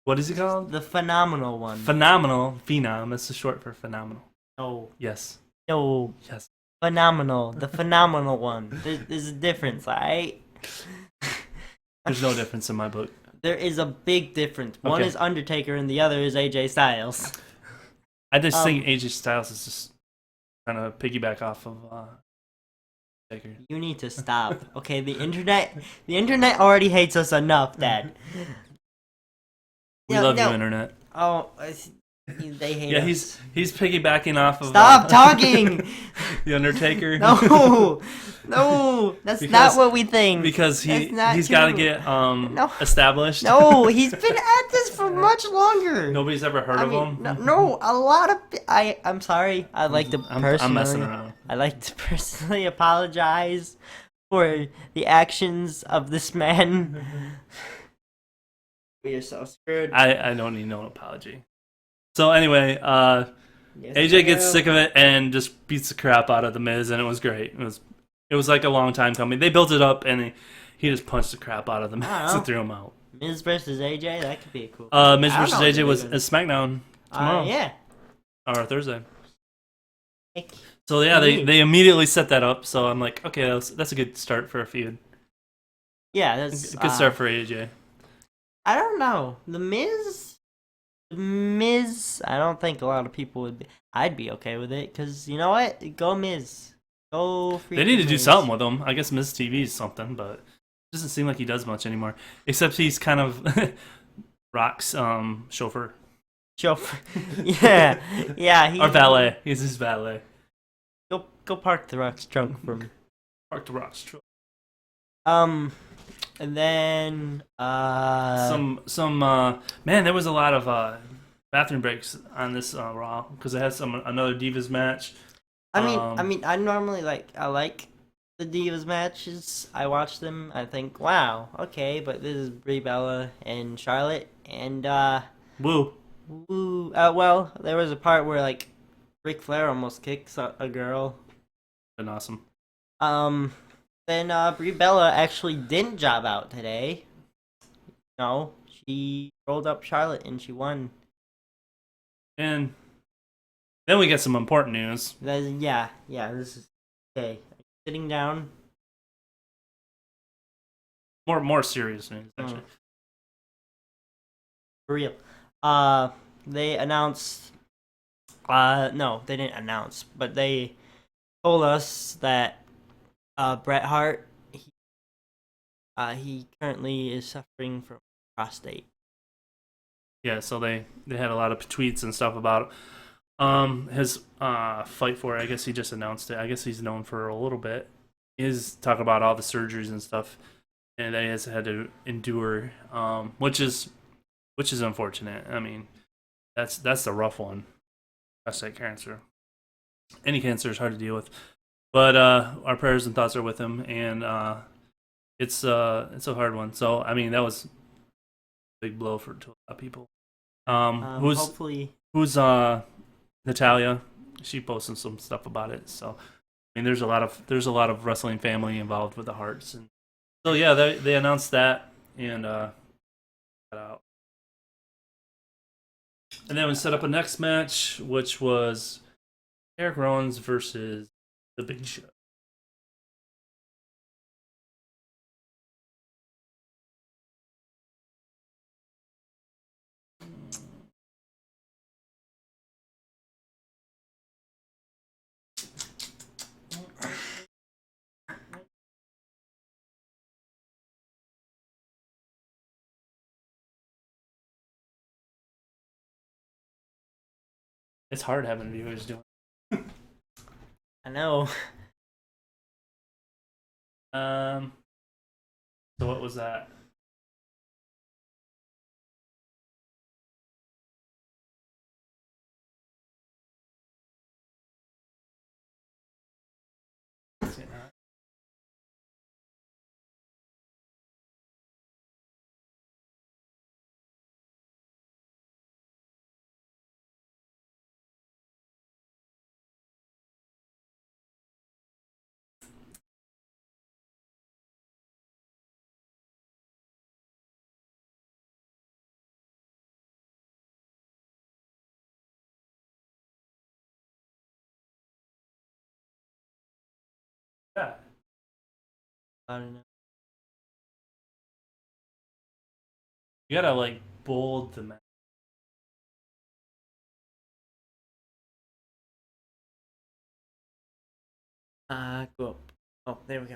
What is he called? The phenomenal one. Phenomenal. Phenom. That's the short for phenomenal. No. Yes. No. Yes. Phenomenal. The phenomenal one. There's a difference, alright? There's no difference in my book. There is a big difference. One Okay. is Undertaker and the other is AJ Styles. I just think AJ Styles is just trying to piggyback off of Taker. You need to stop. Okay, the internet already hates us enough, Dad. We No, love no. you, Internet. Oh, they hate Yeah, us. he's piggybacking off of Stop talking! the Undertaker. No, that's Because- not what we think. because That's not he's got to true. get No. established. No, he's been at this for much longer. Nobody's ever heard I of mean, him. no, a lot of. I'm sorry. I'd like to I'm personally. messing around. I'd like to personally apologize for the actions of this man. We are so screwed. I don't need no apology. So anyway, Yes, AJ gets no. sick of it and just beats the crap out of the Miz, and it was great. It was like a long time coming. They built it up, and he just punched the crap out of the Miz I don't know. and threw him out. Miz versus AJ. That could be cool. Miz I don't versus know what AJ they're was doing. is SmackDown tomorrow Yeah. or Thursday. Heck, So yeah, Indeed. they immediately set that up. So I'm like, okay, that's a good start for a feud. Yeah, that's Good start for AJ. I don't know. The Miz. Miz, I don't think a lot of people would be. I'd be okay with it because you know what? Go Miz. Go freaking They need to do Miz. something with him. I guess Miz TV is something, but it doesn't seem like he does much anymore. Except he's kind of Rock's chauffeur Chauffeur. Yeah, yeah. or valet. He's his valet. Go park the Rock's trunk for me. Park the Rock's truck. And then Some man, there was a lot of bathroom breaks on this Raw because it has another Divas match. I mean, I normally I like the Divas matches. I watch them. I think, wow, okay, but this is Brie Bella and Charlotte, and Woo. woo. Well, there was a part where Ric Flair almost kicks a girl. Been awesome. Then Brie Bella actually didn't job out today. No, she rolled up Charlotte and she won. And then we get some important news. Yeah. This is okay. Sitting down. More serious news, actually. For real. They announced. No, they didn't announce, but they told us that Bret Hart, he currently is suffering from prostate. Yeah, so they had a lot of tweets and stuff about his fight for it. I guess he just announced it. I guess he's known for a little bit. He's talking about all the surgeries and stuff, and that he has had to endure, which is unfortunate. I mean, that's the rough one. Prostate cancer. Any cancer is hard to deal with, but our prayers and thoughts are with him, and it's a hard one. So I mean, that was a big blow to a lot of people. Hopefully, Who's Natalia? She posted some stuff about it. So I mean, there's a lot of wrestling family involved with the Hearts, and so yeah, they announced that and got out. And then we set up a next match, which was Eric Rollins versus The Big Show. It's hard having viewers doing. I know. So what was that? Yeah. I don't know. You gotta bold the match. Go up. Oh, there we go.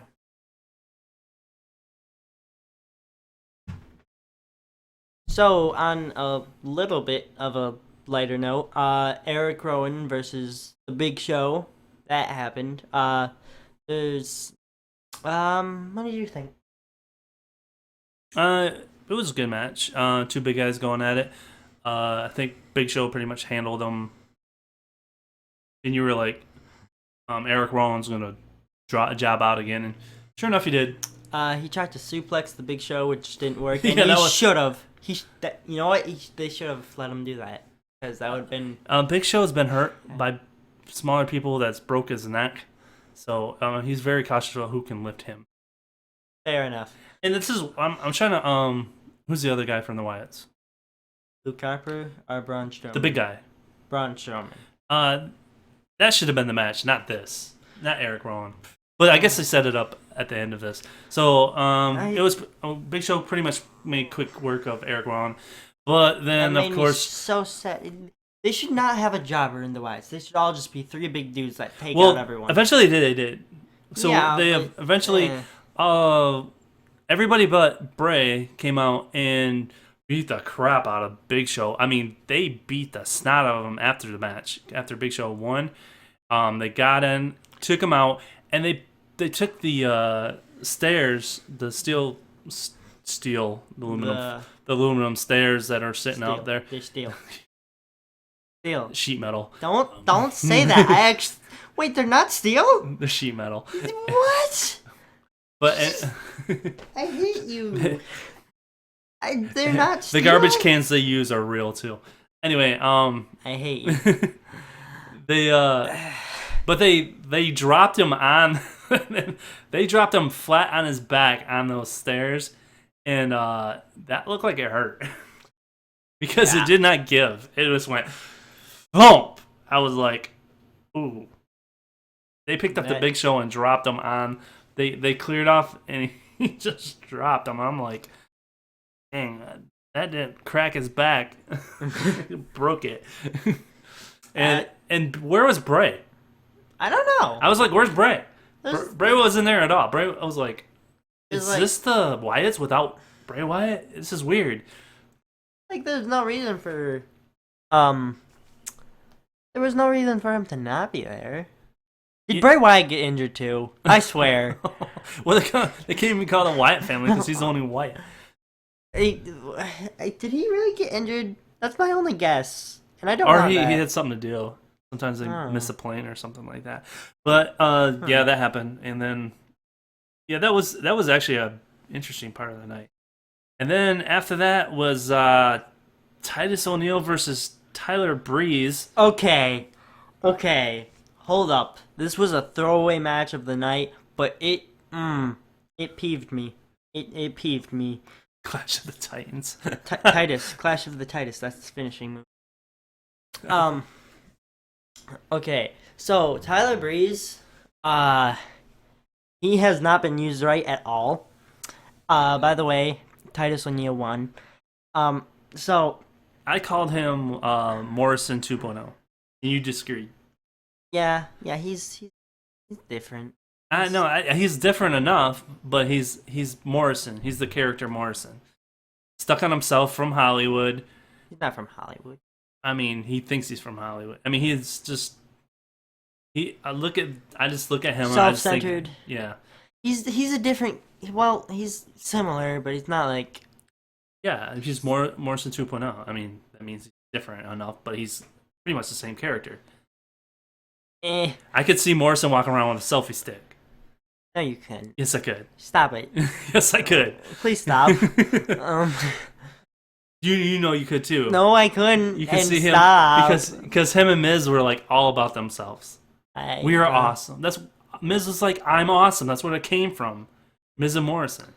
So, on a little bit of a lighter note, Eric Rowan versus The Big Show. That happened. There's, what did you think? It was a good match. Two big guys going at it. I think Big Show pretty much handled them. And you were like, Eric Rollins gonna job out again, and sure enough, he did. He tried to suplex The Big Show, which didn't work. And Yeah, that he was- should have. You know what? They should have let him do that. Because that would have been. Big Show's been hurt by smaller people that's broke his neck, so he's very cautious about who can lift him. Fair enough. And this is I'm trying to who's the other guy from the Wyatts? Luke Harper or Braun Strowman? The big guy. Braun Strowman. That should have been the match, not this, not Eric Rowan. But I guess they set it up at the end of this. So it was Big Show pretty much made quick work of Eric Rowan, But That then, made of me course, so sad. They should not have a jobber in the Whites. They should all just be three big dudes that take out well, everyone. eventually they did. So Yeah, they but, eventually, eh. everybody but Bray came out and beat the crap out of Big Show. I mean, they beat the snot out of him after the match. After Big Show won, they got in, took him out, and they took the stairs, the steel aluminum, the aluminum stairs that are sitting out there, They're steel. Steel. sheet metal, Don't say that. I actually wait. They're not steel. the sheet metal. What? But I hate you. They're not the steel. garbage cans they use are real too. Anyway, I hate you. they but they dropped him on they dropped him flat on his back on those stairs, and that looked like it hurt because Yeah. it did not give. It just went boom. I was like, ooh. They picked up the That- Big Show and dropped him on. They cleared off and he just dropped him. I'm like, dang, that didn't crack his back. It broke it. And where was Bray? I don't know. I was like, where's Bray? There's- Bray wasn't there at all. Bray, I was like, It's is like- this the Wyatts without Bray Wyatt? This is weird. Like, there's no reason for, there was no reason for him to not be there. Did Yeah. Bray Wyatt get injured too? I swear. Well, they can't even call the Wyatt family because he's the only Wyatt. Did he really get injured? That's my only guess, and I don't. Or want he that. had something to do. Sometimes they Oh. miss a plane or something like that. But yeah, that happened, and then yeah, that was actually a interesting part of the night. And then after that was Titus O'Neil versus Tyler Breeze. Okay, hold up. This was a throwaway match of the night, but it peeved me. It peeved me. Clash of the Titans. Titus, Clash of the Titus. That's the finishing move. Okay, so Tyler Breeze, he has not been used right at all. By the way, Titus O'Neil won. So I called him Morrison 2.0. And you disagreed. yeah, he's different. I know he's different enough, but he's Morrison. He's the character Morrison. Stuck on himself from Hollywood. He's not from Hollywood. I mean, he thinks he's from Hollywood. I mean, he's just I just look at him and I just think, Self-centered. yeah. He's a different. Well, he's similar, but he's not like. Yeah, he's Morrison 2.0. I mean, that means he's different enough, but he's pretty much the same character. Eh. I could see Morrison walking around with a selfie stick. No, you couldn't. Yes, I could. Stop it. Yes, I could. Please stop. You know you could too. No, I couldn't. You could and see him stop. because him and Miz were like all about themselves. We are know. awesome. That's Miz was like, I'm awesome. That's where it came from. Miz and Morrison.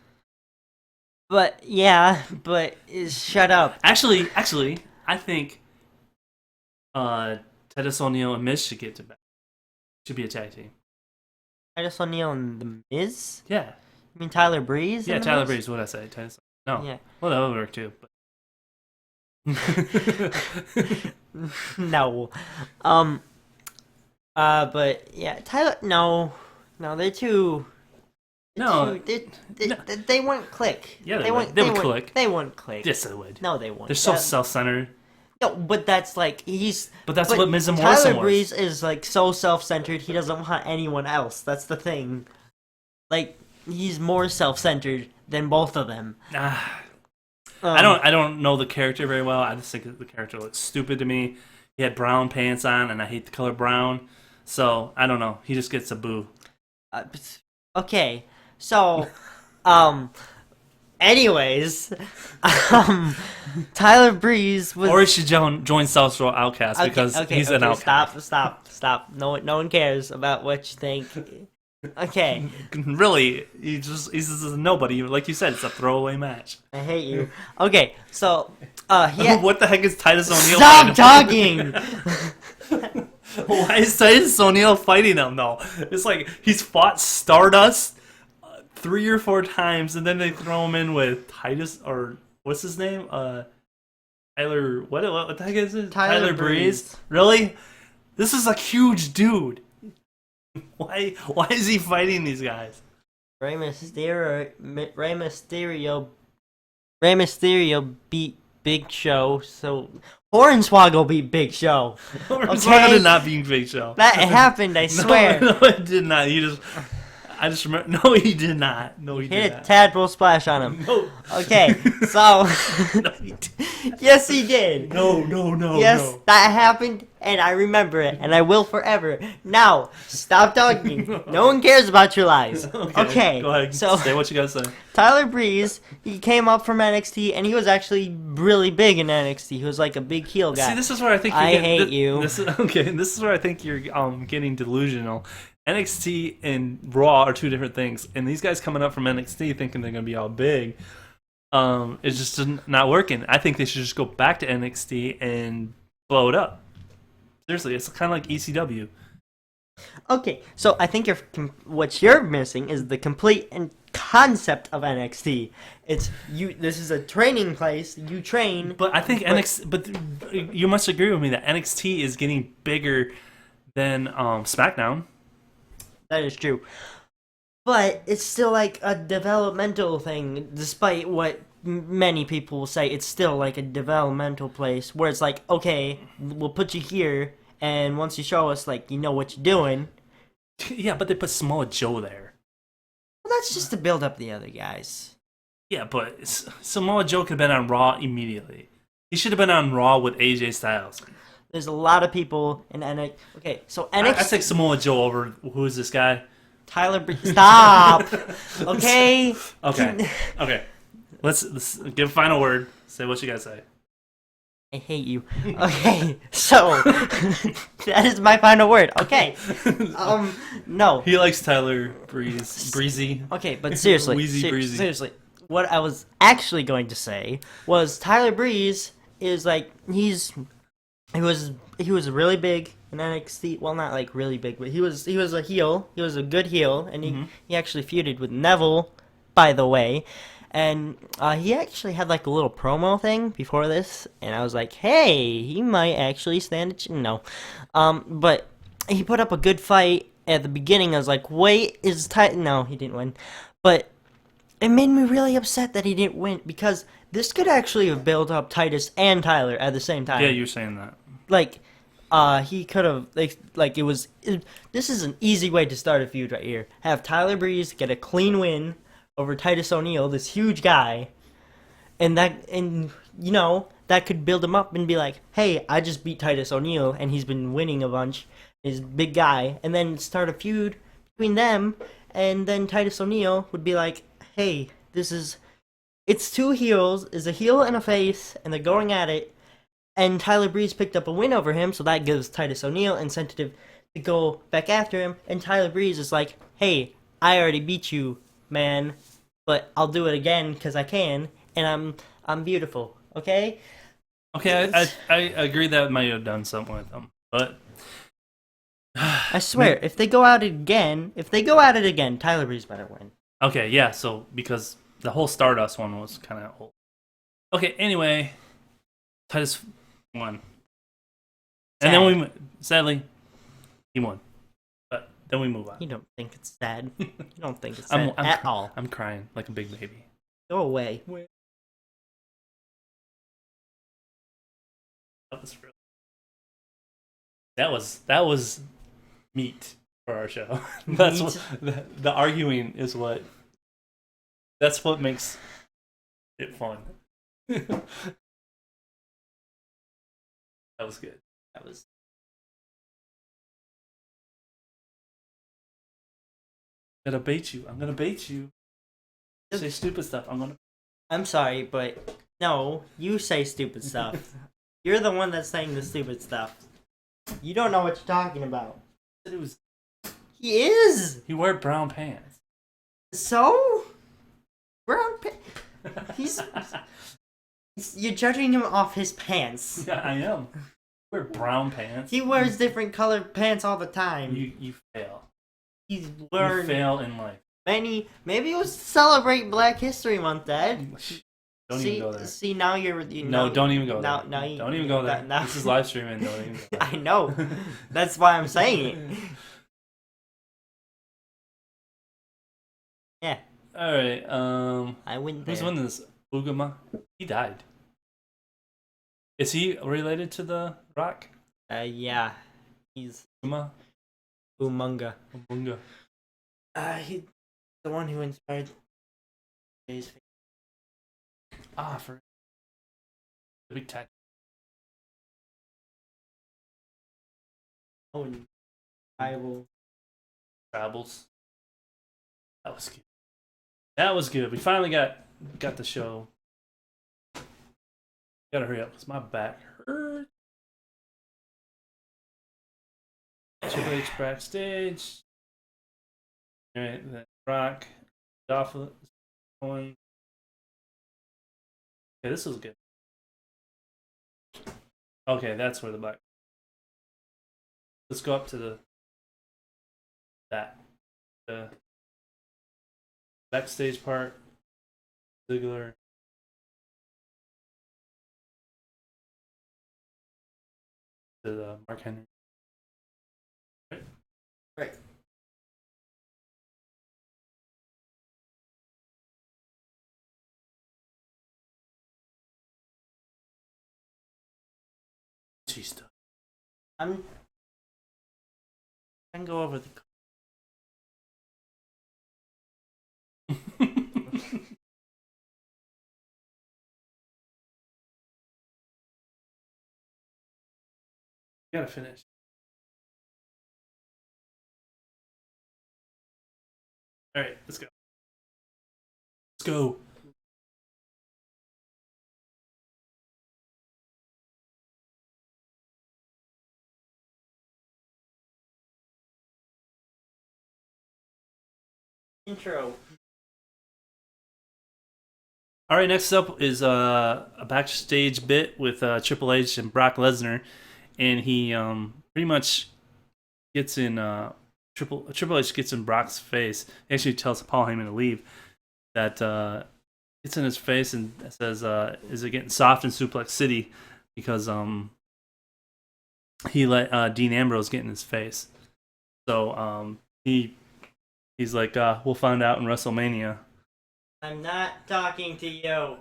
But yeah, shut up. Actually, I think Titus O'Neil and Miz should get to back. Should be a tag team. Titus O'Neil and the Miz. Yeah. You mean Tyler Breeze? Yeah, and The Tyler Miz? Breeze. What did I say? Titus. No. Yeah. Well, that would work too. But... No. But yeah, Tyler. No, they're too. No. They won't click. Yeah, they would click. They won't click. Yes, they would. No, they won't. They're so That- self-centered. No, but that's like he's. But that's but what Miz and Morrison Tyler was. Breeze is like so self-centered. He doesn't want anyone else. That's the thing. Like he's more self-centered than both of them. I don't know the character very well. I just think the character looks stupid to me. He had brown pants on, and I hate the color brown. So I don't know. He just gets a boo. Okay, so, anyways, Tyler Breeze was. Or he should join South Shore Outcast because he's an outcast. Stop. No one cares about what you think. Okay, Really, he's just a nobody. Like you said, it's a throwaway match. I hate you. Okay, so, yeah. What the heck is Titus O'Neil? Stop fighting? talking. Why is Titus O'Neil fighting him though? It's like he's fought Stardust 3 or 4 times, and then they throw him in with Titus or what's his name? Tyler, what the heck is it? Tyler Breeze. Really? This is a huge dude. Why is he fighting these guys? Rey Mysterio beat Big Show, so Hornswoggle beat Big Show. Hornswoggle did not beat Big Show. That happened, I swear. No, it did not. I just remember. No, he did not. No, he did Hit not. a tadpole splash on him. No. Okay, so No, he did. yes, he did. No. Yes, that happened, and I remember it, and I will forever. Now, stop talking. No one cares about your lies. Okay, Go ahead. so Say what you gotta say. Tyler Breeze, he came up from NXT, and he was actually really big in NXT. He was like a big heel guy. See, this is where I think hate you. This is where I think you're getting delusional. NXT and Raw are two different things, and these guys coming up from NXT thinking they're gonna be all big, it's just not working. I think they should just go back to NXT and blow it up. Seriously, it's kind of like ECW. Okay, so I think what you're missing is the complete concept of NXT. It's you. This is a training place. You train. But I think NXT. But you must agree with me that NXT is getting bigger than SmackDown. That is true. But it's still like a developmental thing, despite what many people will say. It's still like a developmental place where it's like, okay, we'll put you here, and once you show us, like, you know what you're doing. Yeah, but they put Samoa Joe there. Well, that's just to build up the other guys. Yeah, but Samoa Joe could have been on Raw immediately. He should have been on Raw with AJ Styles. There's a lot of people in NXT. Okay, so NXT. I take Samoa Joe over. Who's this guy? Tyler Breeze. Stop. Okay. Okay. Let's give a final word. Say what you gotta say. I hate you. Okay, so that is my final word. Okay. No. He likes Tyler Breezy. Okay, but seriously, Wheezy Breezy. seriously, what I was actually going to say was Tyler Breeze is like he was really big in NXT. Well, not like really big, but he was a heel. He was a good heel, and he actually feuded with Neville, by the way. And he actually had like a little promo thing before this, and I was like, hey, he might actually stand a no. But he put up a good fight at the beginning. I was like, wait, no, he didn't win. But it made me really upset that he didn't win, because this could actually have built up Titus and Tyler at the same time. Yeah, you're saying that. Like, he could have, this is an easy way to start a feud right here. Have Tyler Breeze get a clean win over Titus O'Neil, this huge guy, and that could build him up and be like, hey, I just beat Titus O'Neil, and he's been winning a bunch, he's a big guy, and then start a feud between them, and then Titus O'Neil would be like, hey, it's two heels, is a heel and a face, and they're going at it, and Tyler Breeze picked up a win over him, so that gives Titus O'Neil incentive to go back after him, and Tyler Breeze is like, hey, I already beat you, man, but I'll do it again because I can, and I'm beautiful. Okay. Okay, I agree that might have done something with them, but I swear, if they go at it again, Tyler Breeze better win. Okay, yeah. So because the whole Stardust one was kind of old. Okay. Anyway, Titus won, and then sadly he won. Then we move on. You don't think it's sad. You don't think it's sad at all. I'm crying like a big baby. Go away. That was meat for our show. That's what the arguing is. That's what makes it fun. That was good. I'm gonna bait you. Say stupid stuff. I'm sorry, but no, you say stupid stuff. You're the one that's saying the stupid stuff. You don't know what you're talking about. He is. He wore brown pants. So? Brown pants. You're judging him off his pants. Yeah, I am. Wear brown pants. He wears different colored pants all the time. You fail. He's learned. You fail in life. Maybe it was to celebrate Black History Month, Dad. Don't see, even go there. See, now No, don't even go now, there. Now you, Don't even go there. Now, This is live streaming. Don't even go there. I know. That's why I'm saying it. Yeah. All right. I went there. Who's winning this? Ugama. He died. Is he related to the Rock? Yeah. He's Uma. Umunga. Umunga. He's the one who inspired his For the big tattoo. own Bible. Travels. That was good. That was good. We finally got the show. Gotta hurry up because my back hurts. Triple H backstage. Alright, then Rock. Dolph going. Okay, this was good. Okay, that's where the black. Let's go up to the backstage part. Ziggler. To the Mark Henry. Right. Jeez. I can go over the. Gotta finish. All right, let's go. Let's go. Intro. All right, next up is a backstage bit with Triple H and Brock Lesnar, and he pretty much gets in Triple H gets in Brock's face. He actually tells Paul Heyman to leave. That gets in his face and says, "Is it getting soft in Suplex City?" Because he let Dean Ambrose get in his face. So he's like, "We'll find out in WrestleMania." I'm not talking to you.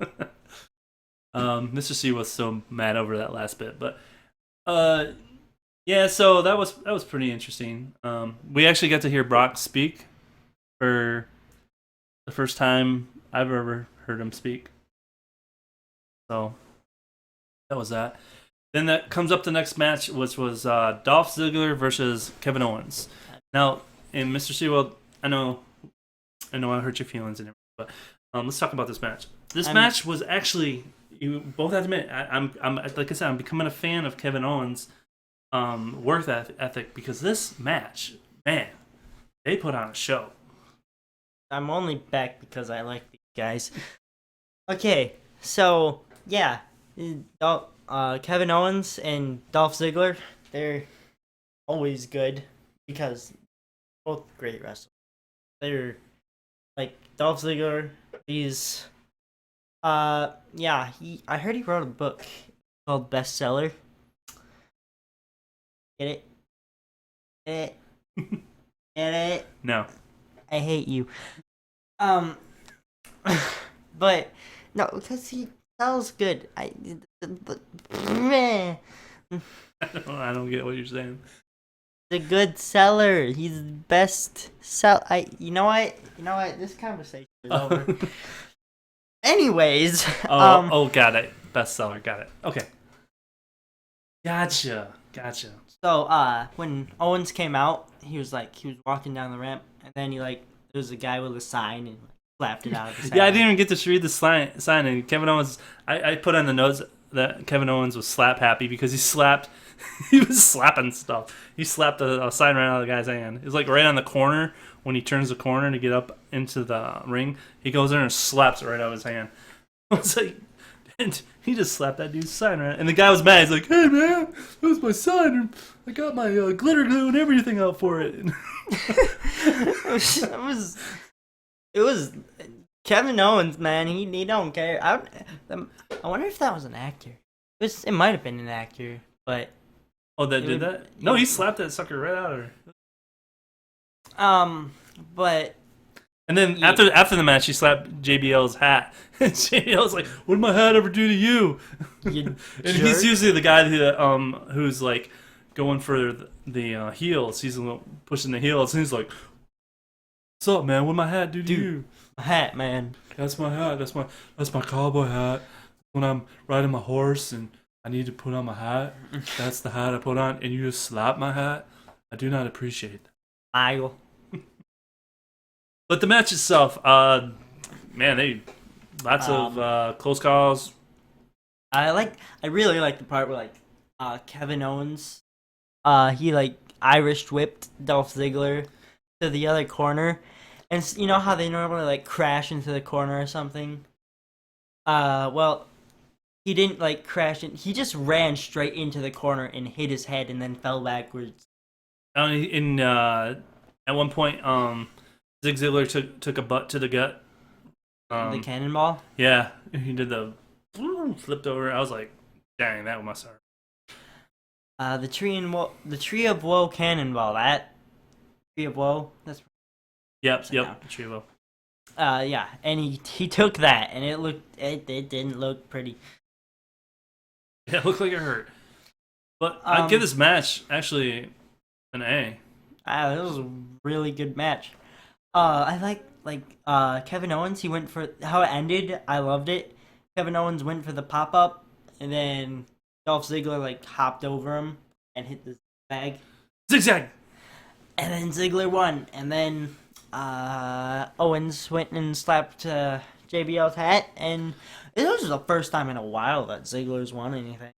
Mr. C was so mad over that last bit, but yeah, so that was pretty interesting. We actually got to hear Brock speak for the first time I've ever heard him speak. So that was that. Then that comes up the next match, which was Dolph Ziggler versus Kevin Owens. Now, in Mr. Seaworld, I know I hurt your feelings and everything, but let's talk about this match. This match was actually, you both have to admit, I'm like I said, I'm becoming a fan of Kevin Owens' work ethic because this match, man, they put on a show. I'm only back because I like these guys. Okay, so yeah, Kevin Owens and Dolph Ziggler, they're always good because both great wrestlers. They're like Dolph Ziggler. He's I heard he wrote a book called Bestseller. Get it? Get it? Get it? No. I hate you. But no, because he sells good. Meh. I don't get what you're saying. The good seller. He's best sell. You know what? This conversation is over. Anyways. Got it. Bestseller. Got it. Okay. Gotcha. So, when Owens came out, he was walking down the ramp, and then there was a guy with a sign and slapped it out of his hand. Yeah, I didn't even get to read the sign. And Kevin Owens, I put on the notes that Kevin Owens was slap happy because he was slapping stuff. He slapped a sign right out of the guy's hand. It was like right on the corner when he turns the corner to get up into the ring. He goes there and slaps it right out of his hand. I was like, and he just slapped that dude's sign right. And the guy was mad. He's like, "Hey man, that was my sign. And I got my glitter glue and everything out for it." It was Kevin Owens, man, he don't care. I wonder if that was an actor. It might have been an actor, but Oh, that It did would- that? No, yeah. he slapped that sucker right out of her. but And then Yeah. after the match, he slapped JBL's hat. And JBL's like, "What did my hat ever do to you?" you And jerk. he's usually the guy who's like going for the heels. He's the one pushing the heels. And he's like, "What's up, man? What did my hat do to Dude. you?" hat, man. That's my hat. That's my cowboy hat. When I'm riding my horse and I need to put on my hat, that's the hat I put on. And you just slap my hat. I do not appreciate that. Michael. But the match itself, man, they lots of close calls. I really like the part where Kevin Owens, he like Irish whipped Dolph Ziggler to the other corner, and you know how they normally like crash into the corner or something. Well, he didn't like crash in. He just ran straight into the corner and hit his head and then fell backwards. At one point, Zig Ziglar took a butt to the gut. The cannonball. Yeah, he did the flipped over. I was like, dang, that must hurt. The tree of woe cannonball. That tree of woe. That's Yep, Yeah. Trivo. yeah, and he took that, and it didn't look pretty. Yeah, it looked like it hurt. But I'd give this match actually an A. This was a really good match. I like Kevin Owens. He went for how it ended. I loved it. Kevin Owens went for the pop up, and then Dolph Ziggler like hopped over him and hit the bag, Zigzag. and then Ziggler won. And then Owens went and slapped JBL's hat, and this was the first time in a while that Ziggler's won anything.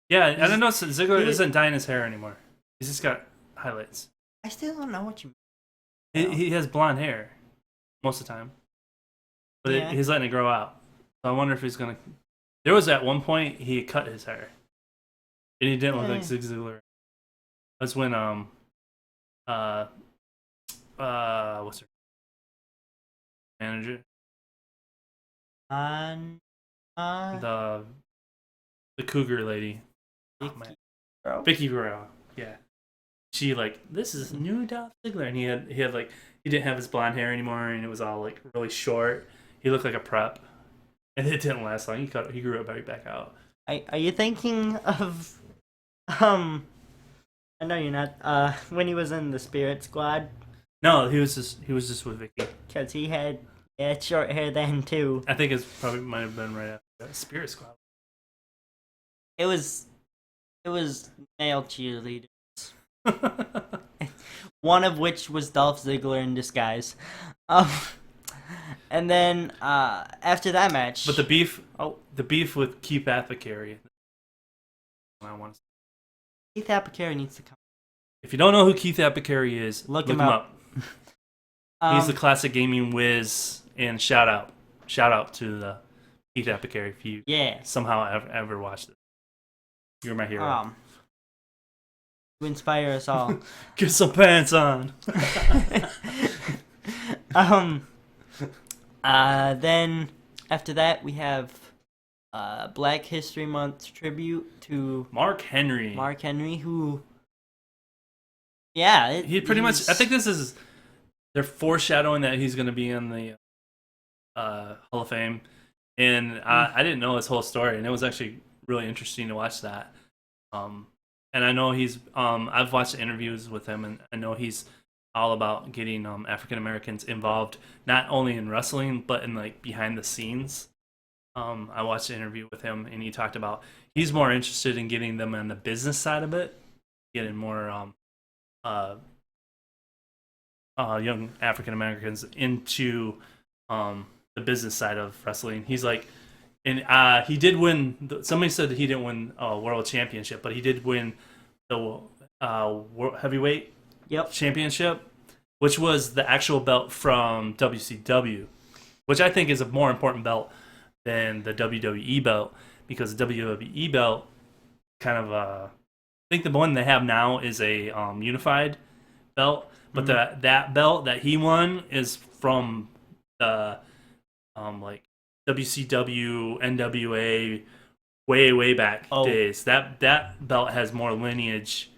Yeah, I don't know. Ziggler he was- isn't dyeing his hair anymore. He's just got highlights. I still don't know what you mean. He has blonde hair most of the time, but Yeah. he's letting it grow out. So I wonder if he's gonna. There was at one point he cut his hair, and he didn't look like Yeah. Zig Ziglar. That's when what's her manager, On the Cougar lady, Vicky man. Guerrero? Vicky Guerrero. Yeah, she like, this is new Dolph Ziggler, and he had like, he didn't have his blonde hair anymore, and it was all like really short. He looked like a prep, and it didn't last long. He grew it right back out. Are you thinking of I know you're not when he was in the Spirit Squad, No, he was just with Vicky. because he had short hair then too. I think it's probably might have been right after that. Spirit Squad. It was male cheerleaders, one of which was Dolph Ziggler in disguise. And then after that match, But the beef with Keith Apicary. I want to. Keith Apicary needs to come. If you don't know who Keith Apicary is, Look him up. He's the classic gaming whiz, and shout out to the Keith Apicary if you Yeah. somehow ever watched it. You're my hero. To inspire us all. Get some pants on. Then after that we have Black History Month tribute to Mark Henry. Mark Henry, who He pretty much. I think this is. They're foreshadowing that he's going to be in the Hall of Fame, and I didn't know his whole story, and it was actually really interesting to watch that. And I know he's. I've watched interviews with him, and I know he's all about getting African Americans involved, not only in wrestling but in like behind the scenes. I watched an interview with him, and he talked about he's more interested in getting them on the business side of it, getting more young African Americans into the business side of wrestling. He's like, and he did win. Somebody said that he didn't win a world championship, but he did win the world heavyweight championship, which was the actual belt from WCW, which I think is a more important belt than the WWE belt, because the WWE belt kind of I think the one they have now is a unified belt, but that belt that he won is from the like WCW, NWA, way back Oh. days. That belt has more lineage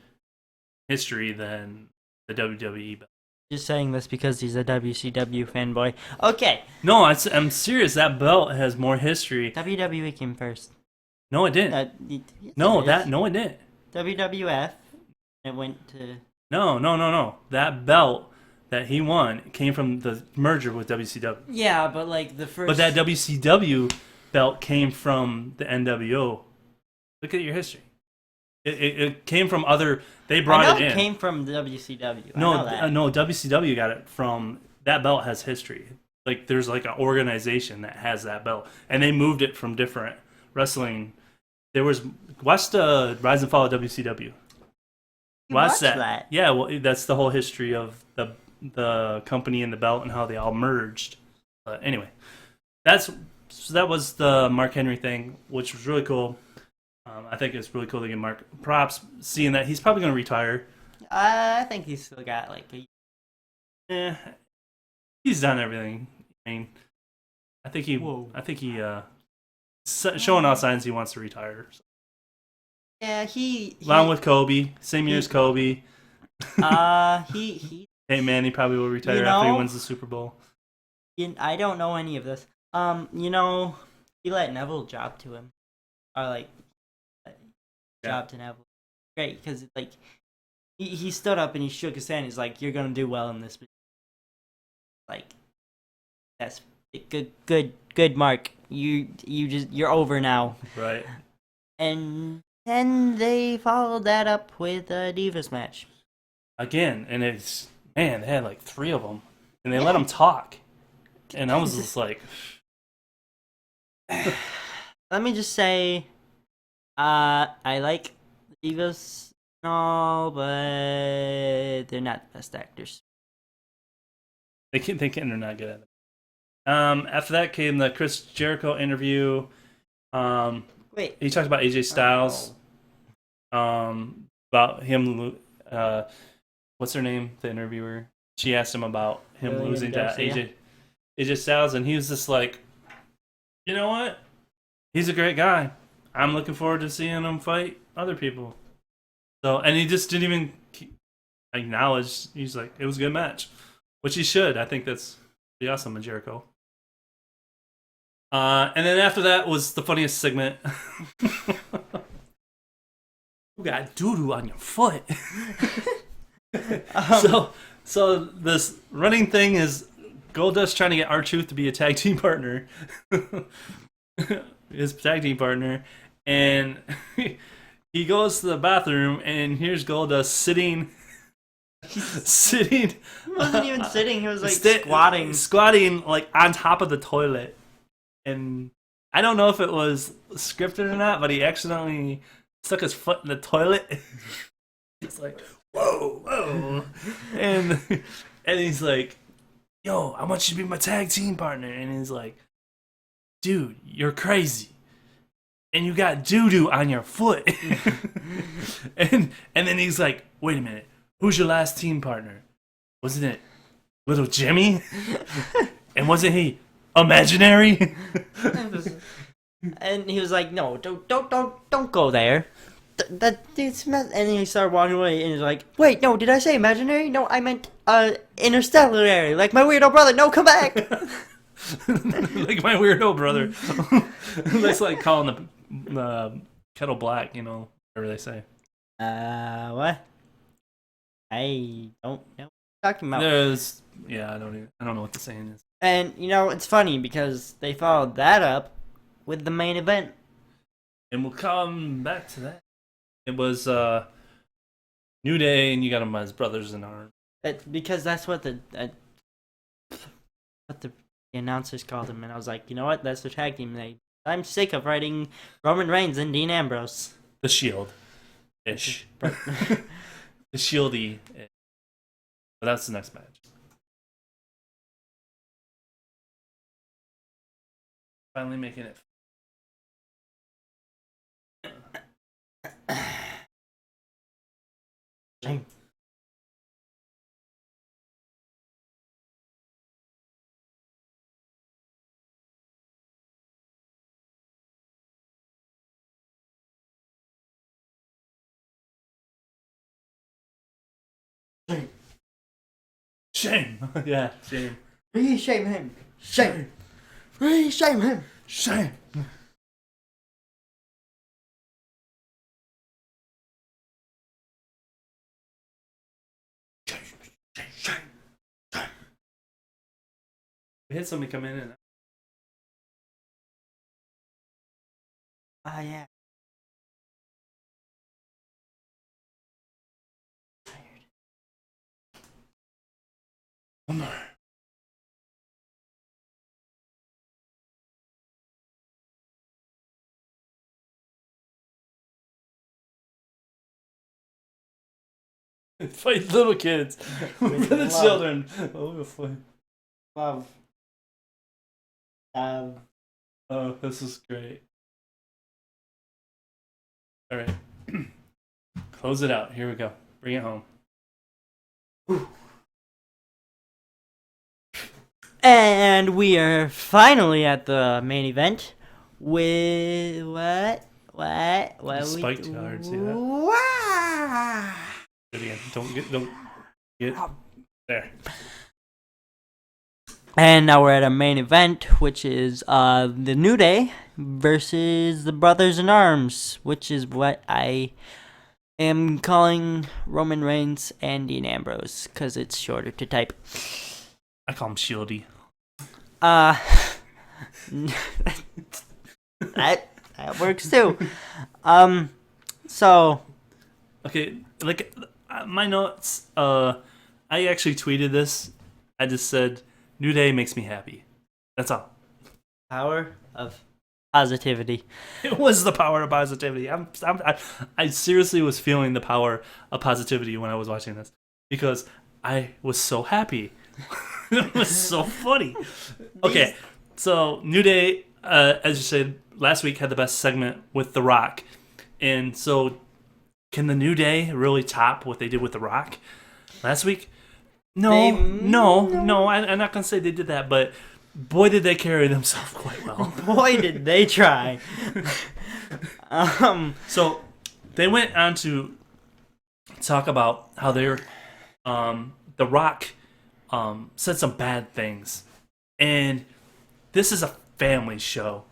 history than the WWE belt. Just saying this because he's a WCW fanboy. Okay, No, I'm serious. That belt has more history. WWE came first. No, it didn't. Yes, No, it is. no, it didn't. WWF. It went to. No. That belt that he won came from the merger with WCW. Yeah, but like the first. But that WCW belt came from the NWO. Look at your history. It came from other. They brought I know it in. Came from WCW. I No, know that. no, WCW got it from that belt has history. Like there's like an organization that has that belt, and they moved it from different wrestling. There was watch the Rise and Fall of WCW. You Watch watched that. that. Yeah, well, that's the whole history of the company and the belt and how they all merged. But anyway, that was the Mark Henry thing, which was really cool. I think it's really cool to give Mark props, seeing that he's probably going to retire. I think he's still got like a. He's done everything. I mean, I think he showing all signs he wants to retire. So. Yeah, he Along with Kobe, same year as Kobe. he Hey man, he probably will retire You after he know- wins the Super Bowl. I don't know any of this. He let Neville job to him, or like job to Neville. Great, because like he stood up and he shook his hand. He's like, "You're gonna do well in this." Like, that's good, Mark. You're over now. Right. And then they followed that up with a Divas match. Again, and it's man, they had like 3 of them, and they let them talk, and I was just like, Let me just say, I like the Divas and all, but they're not the best actors. they're not good at it. After that came the Chris Jericho interview. Wait. He talked about AJ Styles. About him. What's her name? The interviewer. She asked him about him Lillian losing to Garcia. AJ Styles, and he was just like, you know what? He's a great guy. I'm looking forward to seeing him fight other people. So, and he just didn't even acknowledge. He's like, it was a good match, which he should. I think that's pretty awesome in Jericho. And then after that was the funniest segment. You got doo-doo on your foot. So this running thing is Goldust trying to get R-Truth to be a tag team partner. His tag team partner. And he goes to the bathroom and here's Goldust sitting. He wasn't even sitting. He was like squatting. Squatting like on top of the toilet. And I don't know if it was scripted or not, but he accidentally stuck his foot in the toilet. He's like, whoa. And he's like, yo, I want you to be my tag team partner. And he's like, dude, you're crazy. And you got doo-doo on your foot. and then he's like, wait a minute, who's your last team partner? Wasn't it Little Jimmy? And wasn't he imaginary? And he was like, "No, don't go there." And then he started walking away, and he's like, "Wait, no, did I say imaginary? No, I meant interstellar, like my weirdo brother. No, come back." Like my weirdo brother. That's like calling the kettle black, whatever they say. What? I don't know what you're talking about. I don't know what the saying is. And it's funny because they followed that up with the main event. And we'll come back to that. It was New Day, and you got them as brothers in arms. Because that's what the announcers called them, and I was like, you know what? That's their tag team name. I'm sick of writing Roman Reigns and Dean Ambrose. The Shield. Ish. The Shieldy. But that's the next match. Finally making it. Shame. Yeah, shame. Reshame him. Shame. Reshame him. Shame. We had somebody come in and Ah, yeah. one more. Fight little kids for the love. children. Oh, we'll fight. Love. Oh, this is great. All right, close it out. Here we go. Bring it home. And we are finally at the main event with what? You spiked too hard, see that? Wow. Do it again. Don't get there. And now we're at a main event, which is the New Day versus the Brothers in Arms, which is what I am calling Roman Reigns and Dean Ambrose, because it's shorter to type. I call him Shieldy. That works too. So Okay, like my notes. I actually tweeted this. I just said, "New Day makes me happy." That's all. power of positivity. It was the power of positivity. I seriously was feeling the power of positivity when I was watching this because I was so happy. It was so funny. Okay, so New Day, as you said last week, had the best segment with The Rock, and so can the New Day really top what they did with The Rock last week? No, I'm not gonna say they did that, but boy, did they carry themselves quite well. Boy, did they try. So they went on to talk about how they're The Rock said some bad things, and this is a family show,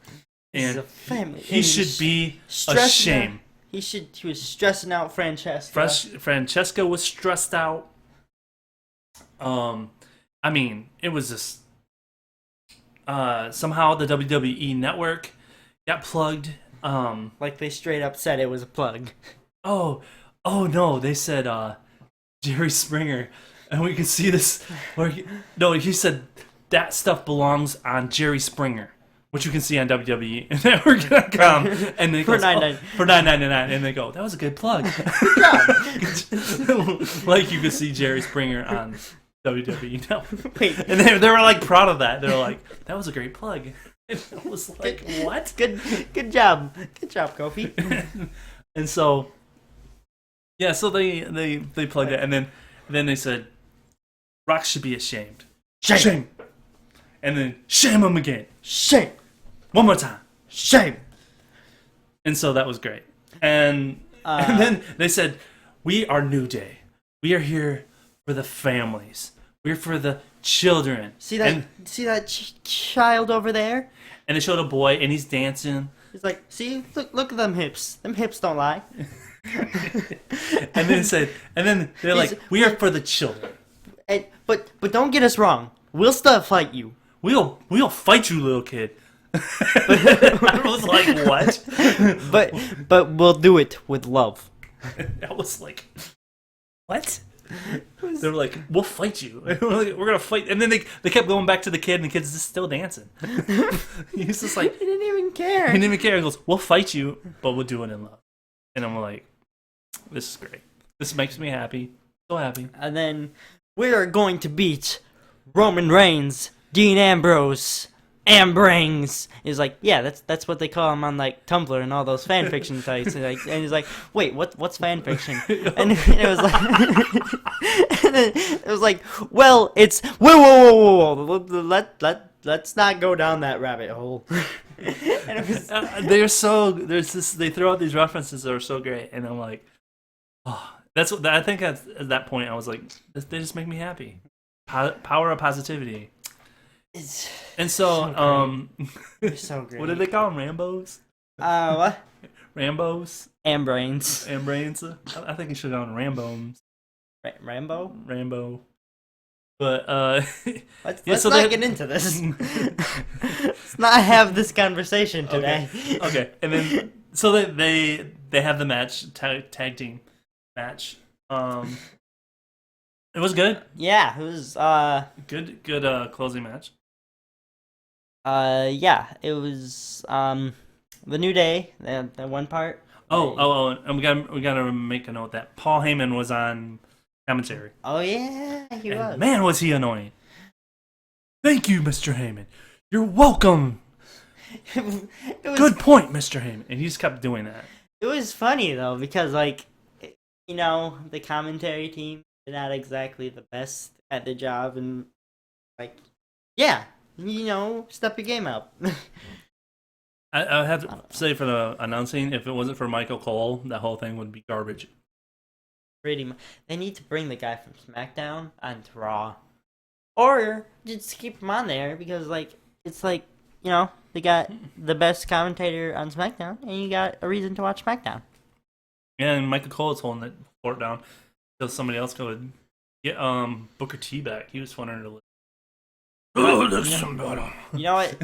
and It's a family. he should be stressing ashamed. He was stressing out Francesca. Francesca was stressed out. I mean, it was just somehow the WWE network got plugged. Like they straight up said it was a plug. Oh no, they said Jerry Springer, and we can see this. He said that stuff belongs on Jerry Springer, which you can see on WWE Network.com, and they For goes, $9.99. for $9.99, and they go, that was a good plug. Like you could see Jerry Springer on WWE Network, Wait, and they were like proud of that. They're like, that was a great plug. And I was like, what? good job, Kofi. And so, yeah, so they plugged it, and then they said, Rock should be ashamed. Shame. And then shame him again. Shame, One more time. shame. And so that was great. And then they said, we are New Day. We are here for the families. We're for the children. See that child over there? And they showed a boy, and he's dancing. He's like, see, look at them hips. Them hips don't lie. And then they're like, we are for the children. And, but don't get us wrong. We'll still fight you. We'll fight you, little kid. I was like, what? But we'll do it with love. I was like, what? They were like, we'll fight you. We're gonna fight. And then they kept going back to the kid, and the kid's just still dancing. He's just like, He didn't even care. he didn't even care. He goes, we'll fight you, but we'll do it in love. And I'm like, this is great. This makes me happy. So happy. And then we're going to beat Roman Reigns, Dean Ambrose, Ambrings. He's like, yeah, that's what they call him on like Tumblr and all those fan fiction sites. And he's like, wait, what's fan fiction? And it was like, and then it was like, well, it's whoa, let's not go down that rabbit hole. And it was, They throw out these references that are so great, and I'm like, oh, That's what I think. At that point, I was like, they just make me happy. Power of positivity. It's And so, They're so great. what did they call them? Rambos? What? Rambos And brains. and brains. I think it should have gone Rambones. Rambo. Rambo. But Let's not get into this. Let's not have this conversation today. Okay. And then so they have the match tag team match. It was good. Yeah, it was Good closing match. yeah, it was the New Day, that one part. And we gotta make a note that Paul Heyman was on commentary. Oh yeah, he And was. man, was he annoying. Thank you, Mr. Heyman. You're welcome. it was Good point, Mr. Heyman. And he just kept doing that. It was funny though because like the commentary team they're not exactly the best at the job and like yeah, step your game up. I have to say for the announcing, if it wasn't for Michael Cole, that whole thing would be garbage. Pretty much. They need to bring the guy from SmackDown onto Raw. Or just keep him on there because it's like, they got the best commentator on SmackDown and you got a reason to watch SmackDown. And Michael Cole is holding the fort down until somebody else could get Booker T back. He was wanting to listen. Oh, listen, brother. You know what?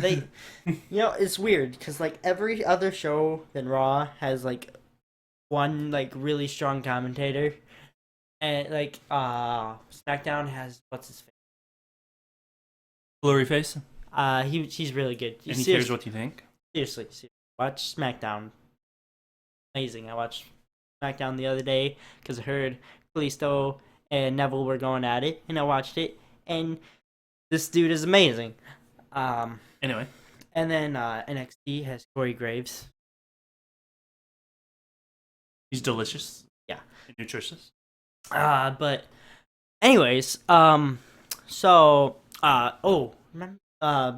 It's weird because every other show than Raw has one really strong commentator, and SmackDown has what's his face? Blurry face. He's really good. And he cares what you think. Seriously, watch SmackDown. Amazing. I watched SmackDown the other day because I heard Kalisto and Neville were going at it, and I watched it, and this dude is amazing. Anyway. And then NXT has Corey Graves. He's delicious. Yeah. And nutritious. But anyways, remember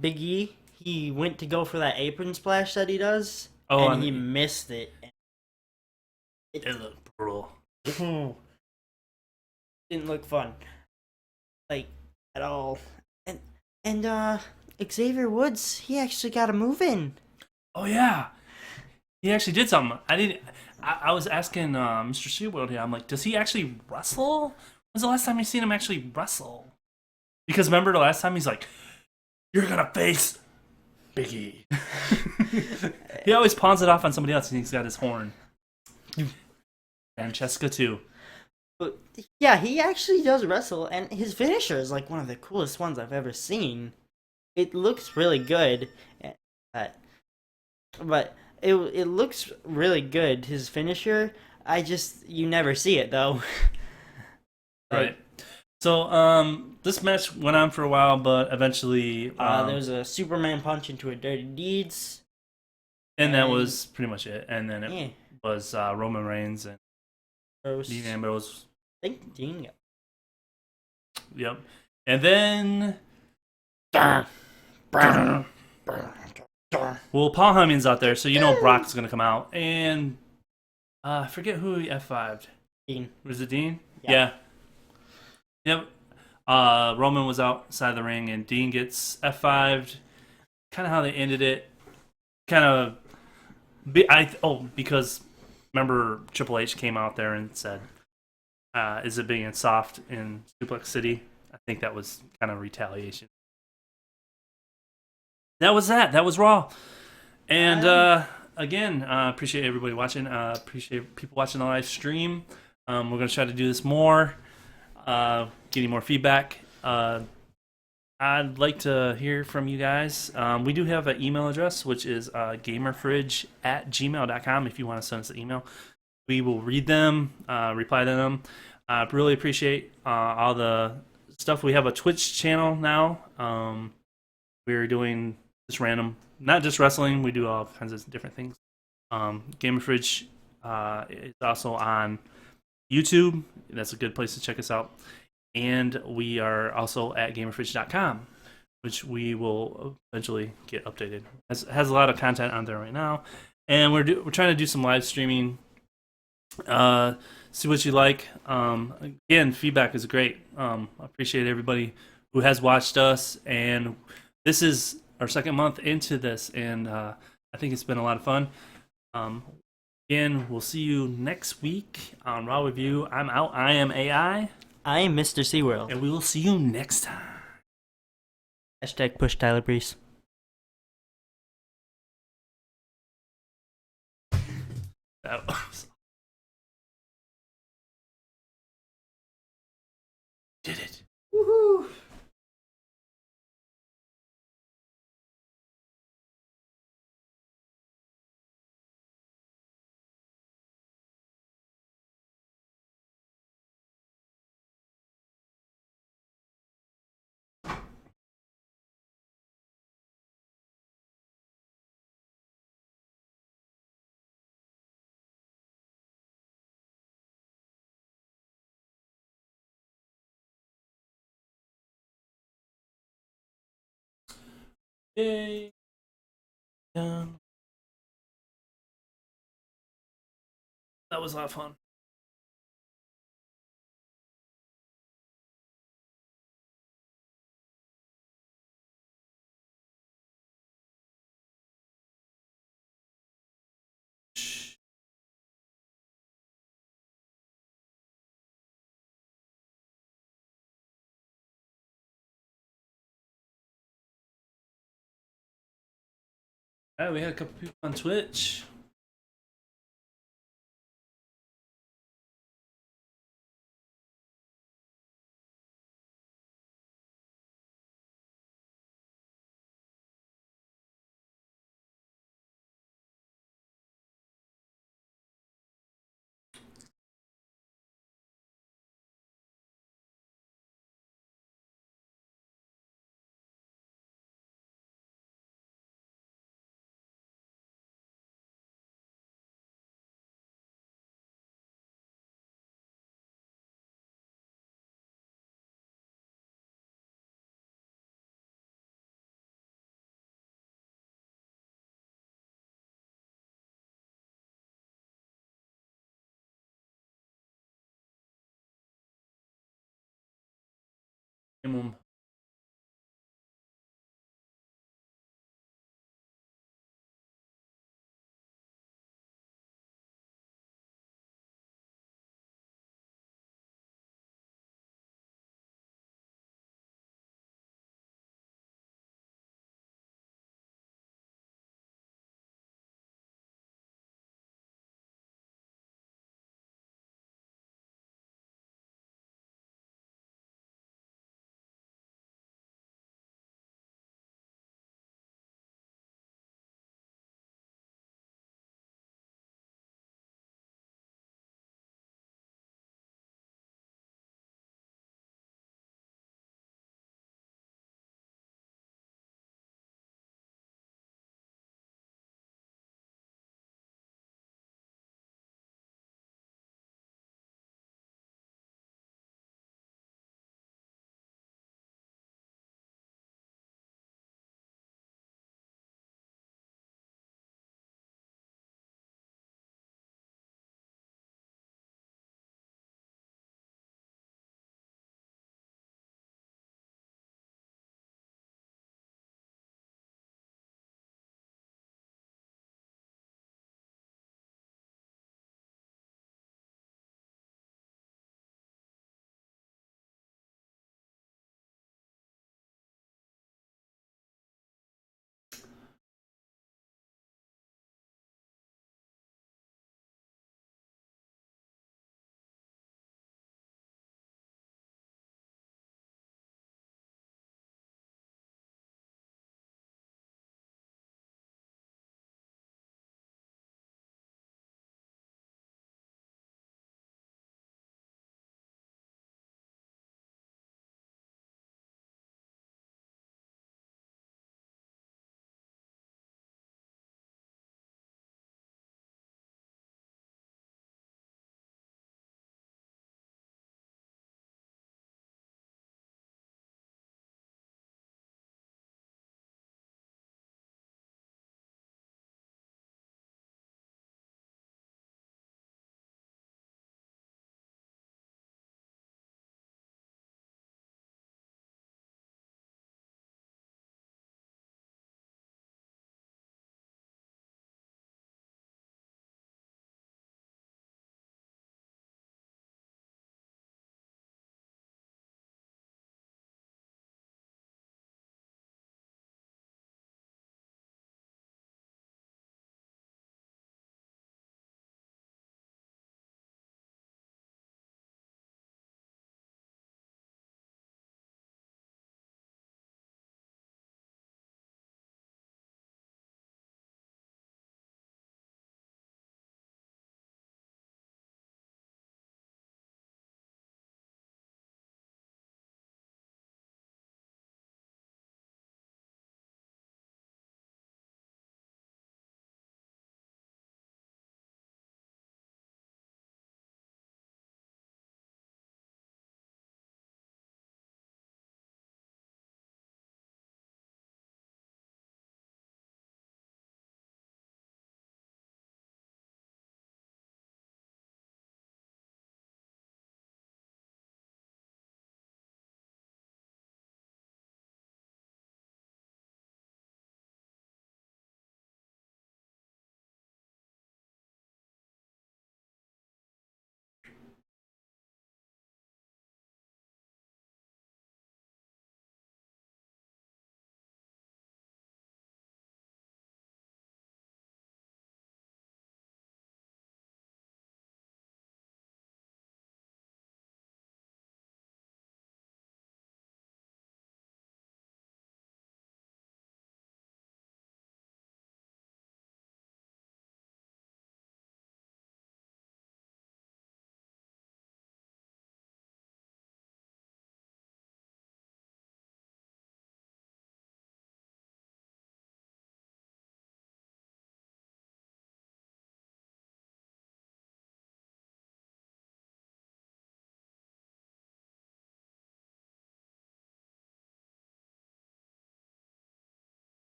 Big E? He went to go for that apron splash that he does, and he missed it. It looked brutal. Didn't look fun, at all. And Xavier Woods, he actually got a move in. Oh yeah, he actually did something. I was asking Mr. SeaWorld here. I'm like, does he actually wrestle? When's the last time you seen him actually wrestle? Because remember the last time he's like, "You're gonna face Big E." He always pawns it off on somebody else, and he's got his horn. Francesca too. But yeah, he actually does wrestle, and his finisher is one of the coolest ones I've ever seen. It looks really good, but it looks really good. His finisher, you never see it though. Right. So this match went on for a while, but eventually there was a Superman punch into a Dirty Deeds, and that was pretty much it. And then it yeah. was Roman Reigns and Dean Ambrose. I think Dean. Yep. And then well, Paul Heyman's out there, so Brock's gonna come out, and I forget who he F5'd. Dean. Was it Dean? Yeah. Yep. Roman was outside the ring, and Dean gets F5'd. Kind of how they ended it. Kind of. Because remember Triple H came out there and said, "Is it being soft in Suplex City?" I think that was kind of retaliation. That was that. That was Raw. And again, appreciate everybody watching. Appreciate people watching the live stream. We're going to try to do this more. Getting more feedback. I'd like to hear from you guys. We do have an email address, which is gamerfridge@gmail.com if you want to send us an email. We will read them, reply to them. Really appreciate all the stuff. We have a Twitch channel now. We're doing just random, not just wrestling. We do all kinds of different things. Gamer Fridge is also on YouTube. That's a good place to check us out. And we are also at gamerfridge.com, which we will eventually get updated. It has a lot of content on there right now. And we're trying to do some live streaming see what you like. Again, feedback is great. I appreciate everybody who has watched us, and this is our second month into this, and I think it's been a lot of fun. Um, Again, we'll see you next week on Raw Review. I'm out. I am AI, I am Mr. SeaWorld. and we will see you next time. Hashtag push Tyler Breeze. That was... Did it. Woohoo! Yay. That was a lot of fun. All right, we had a couple people on Twitch. Minimum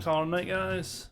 Call it a night, guys.